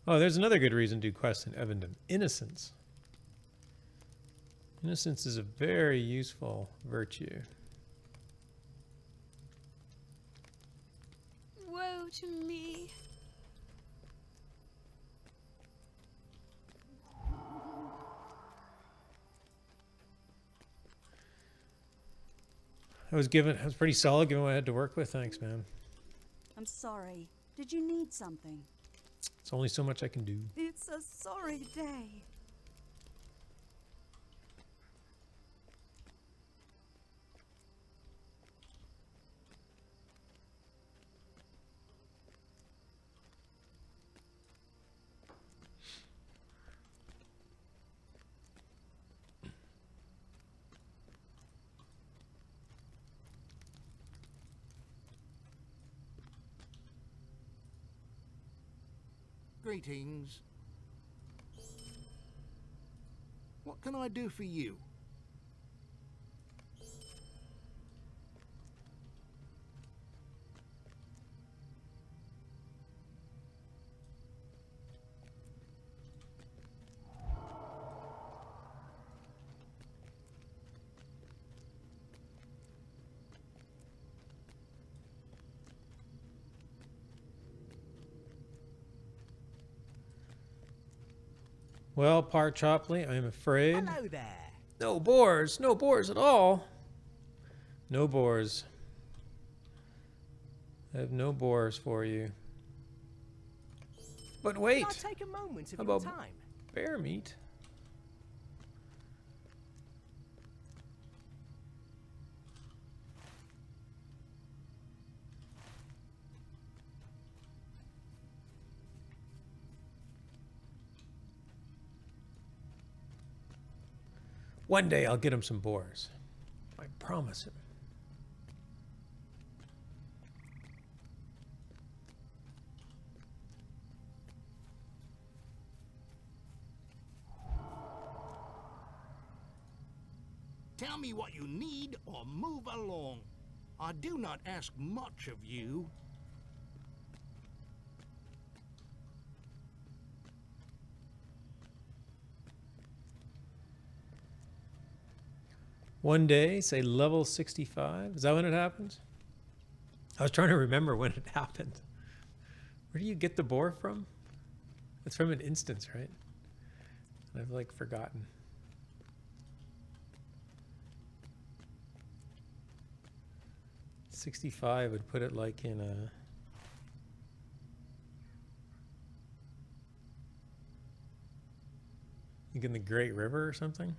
Oh, there's another good reason to do quests in Evendim. Innocence. Innocence is a very useful virtue. Woe to me. I was pretty solid given what I had to work with. Thanks, man. I'm sorry. Did you need something? It's only so much I can do. It's a sorry day. Greetings. What can I do for you? Well, Part Chopley, I am afraid. Hello there. No boars at all. No boars. I have no boars for you. But wait, Can I take a moment of How your about- time? bear meat. One day I'll get him some boars. I promise him. Tell me what you need or move along. I do not ask much of you. One day, say level 65. Is that when it happens? I was trying to remember when it happened. Where do you get the boar from? It's from an instance, right? I've like forgotten. $65 would put it like in a... Like in the Great River or something?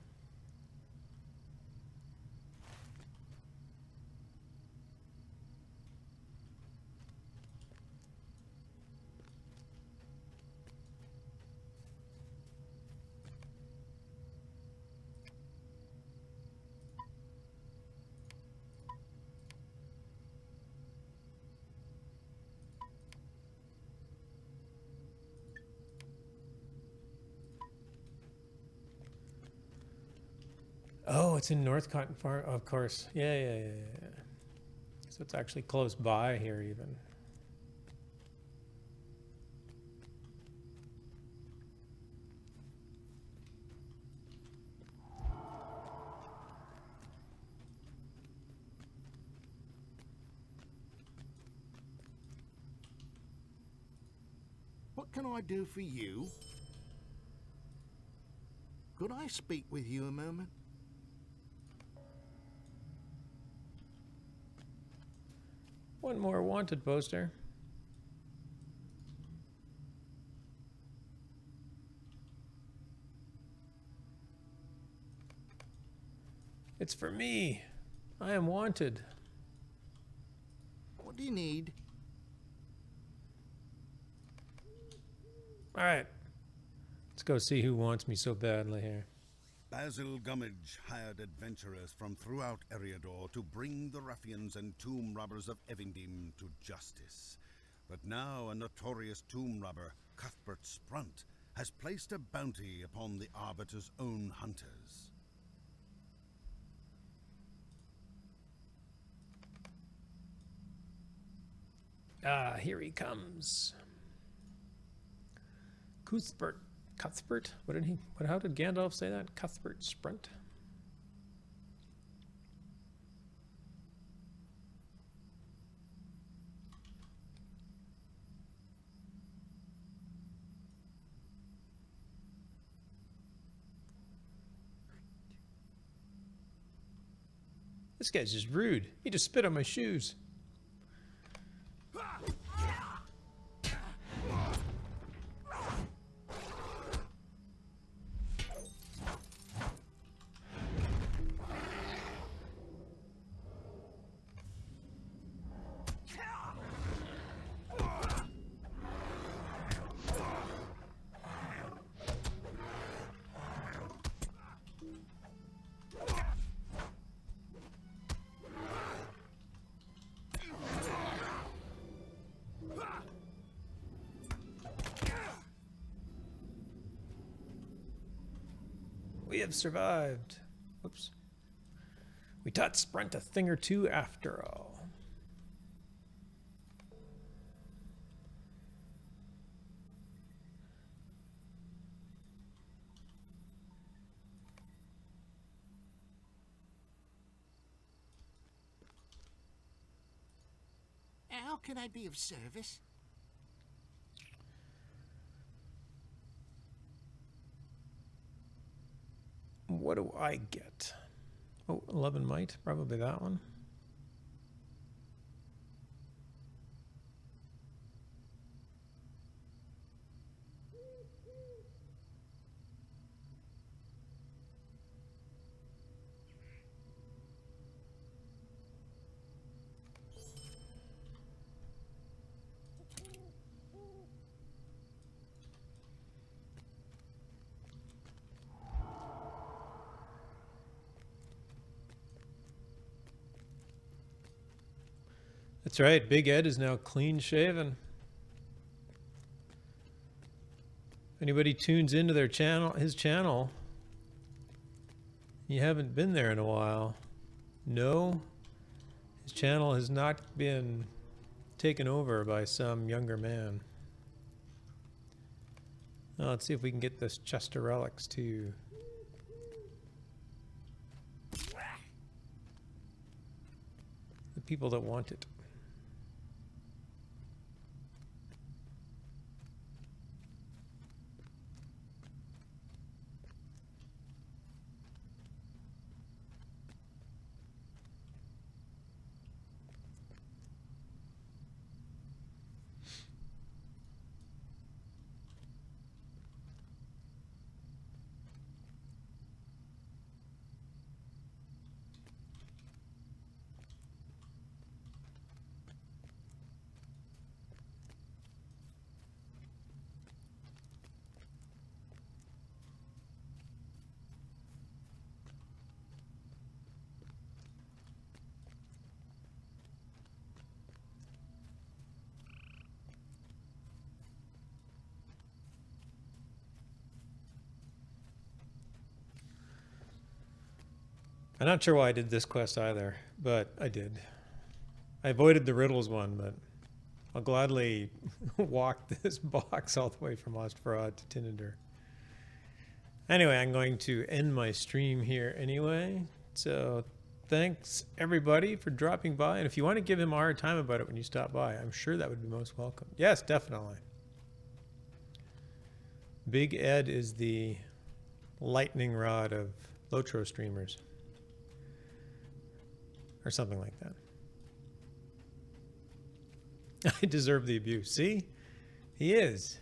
Oh, it's in North Cotton Farm, of course. Yeah. So it's actually close by here even. What What can I do for you? Could I speak with you a moment? One more wanted poster. It's for me. I am wanted. What do you need? All right. Let's go see who wants me so badly here. Basil Gummidge hired adventurers from throughout Eriador to bring the ruffians and tomb robbers of Evendim to justice. But now a notorious tomb robber, Cuthbert Sprunt, has placed a bounty upon the Arbiter's own hunters. Ah, here he comes. Cuthbert? How did Gandalf say that? Cuthbert Sprunt? This guy's just rude. He just spit on my shoes. We have survived. Whoops. We taught Sprunt a thing or two after all. How can I be of service? What do I get? Oh, 11 might. Probably that one. That's right, Big Ed is now clean shaven. If anybody tunes into their channel, his channel, you haven't been there in a while. No, his channel has not been taken over by some younger man. Now, let's see if we can get this chest of relics to the people that want it. I'm not sure why I did this quest either, but I did. I avoided the riddles one, but I'll gladly walk this box all the way from Ostvarad to Tinnadur. Anyway, I'm going to end my stream here anyway. So thanks everybody for dropping by. And if you want to give him a hard time about it when you stop by, I'm sure that would be most welcome. Yes, definitely. Big Ed is the lightning rod of Lotro streamers. Or something like that. I deserve the abuse. See? He is.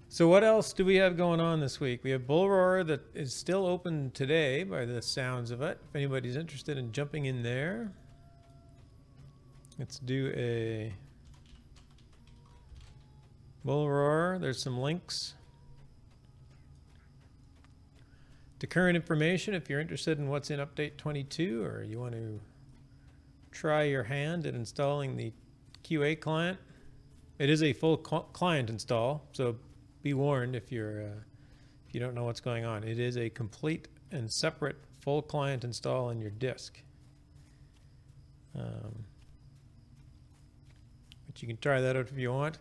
So what else do we have going on this week? We have Bullroarer that is still open today by the sounds of it. If anybody's interested in jumping in there. Let's do a Bullroarer. There's some links to current information if you're interested in what's in update 22 or you want to try your hand at installing the QA client. It is a full client install, so be warned if you don't know what's going on. It is a complete and separate full client install on your disk. But you can try that out if you want.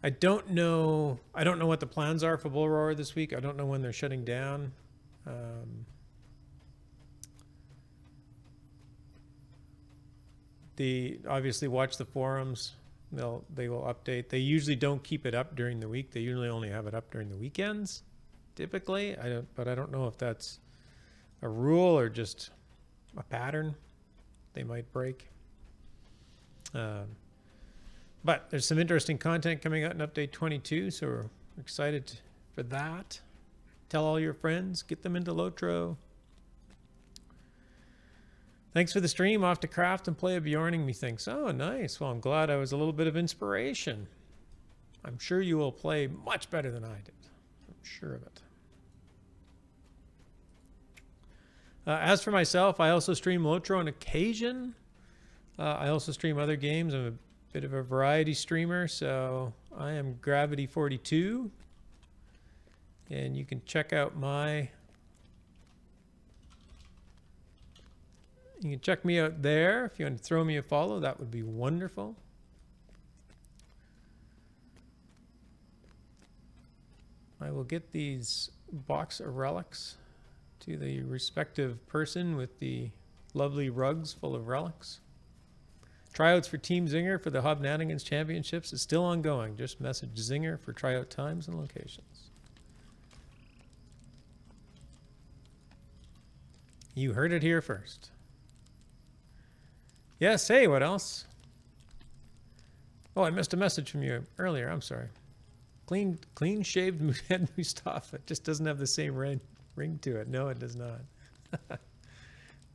I don't know what the plans are for Bullroarer this week. I don't know when they're shutting down. Obviously watch the forums. They will update. They usually don't keep it up during the week. They usually only have it up during the weekends, typically. But I don't know if that's a rule or just a pattern they might break. But there's some interesting content coming out in update 22, so we're excited for that. Tell all your friends, get them into Lotro. Thanks for the stream. Off to craft and play a Bjorning, methinks. Oh, nice. Well, I'm glad I was a little bit of inspiration. I'm sure you will play much better than I did. I'm sure of it. As for myself, I also stream Lotro on occasion. I also stream other games. I'm a bit of a variety streamer, so I am Gravidy42. And you can check out you can check me out there. If you want to throw me a follow, that would be wonderful. I will get these box of relics to the respective person with the lovely rugs full of relics. Tryouts for Team Zinger for the Hobnanigans Championships is still ongoing. Just message Zinger for tryout times and locations. You heard it here first. Yes, hey, what else? Oh, I missed a message from you earlier. I'm sorry. Clean shaved head Mustafa. It just doesn't have the same ring to it. No, it does not.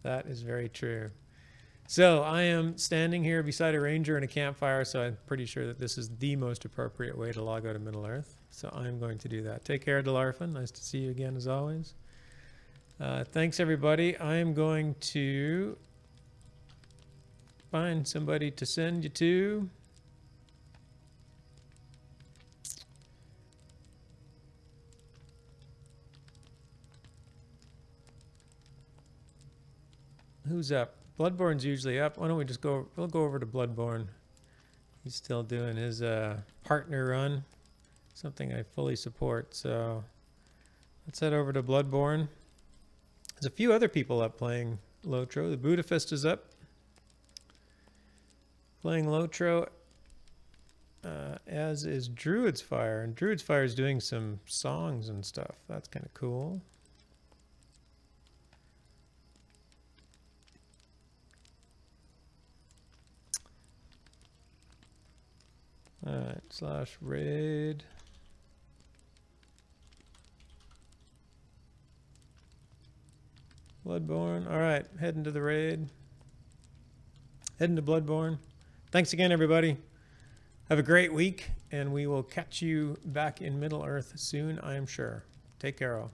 That is very true. So I am standing here beside a ranger and a campfire, so I'm pretty sure that this is the most appropriate way to log out of Middle-earth. So I'm going to do that. Take care, Delarfin. Nice to see you again, as always. Thanks, everybody. I am going to find somebody to send you to. Who's up? Bloodborne's usually up. Why don't we just go? We'll go over to Bloodborne. He's still doing his partner run, something I fully support. So let's head over to Bloodborne. There's a few other people up playing Lotro. The Budapest is up playing Lotro, as is Druid's Fire. And Druid's Fire is doing some songs and stuff. That's kind of cool. Alright, /raid. Bloodborne. Alright, heading to the raid. Heading to Bloodborne. Thanks again, everybody. Have a great week, and we will catch you back in Middle-earth soon, I am sure. Take care, all.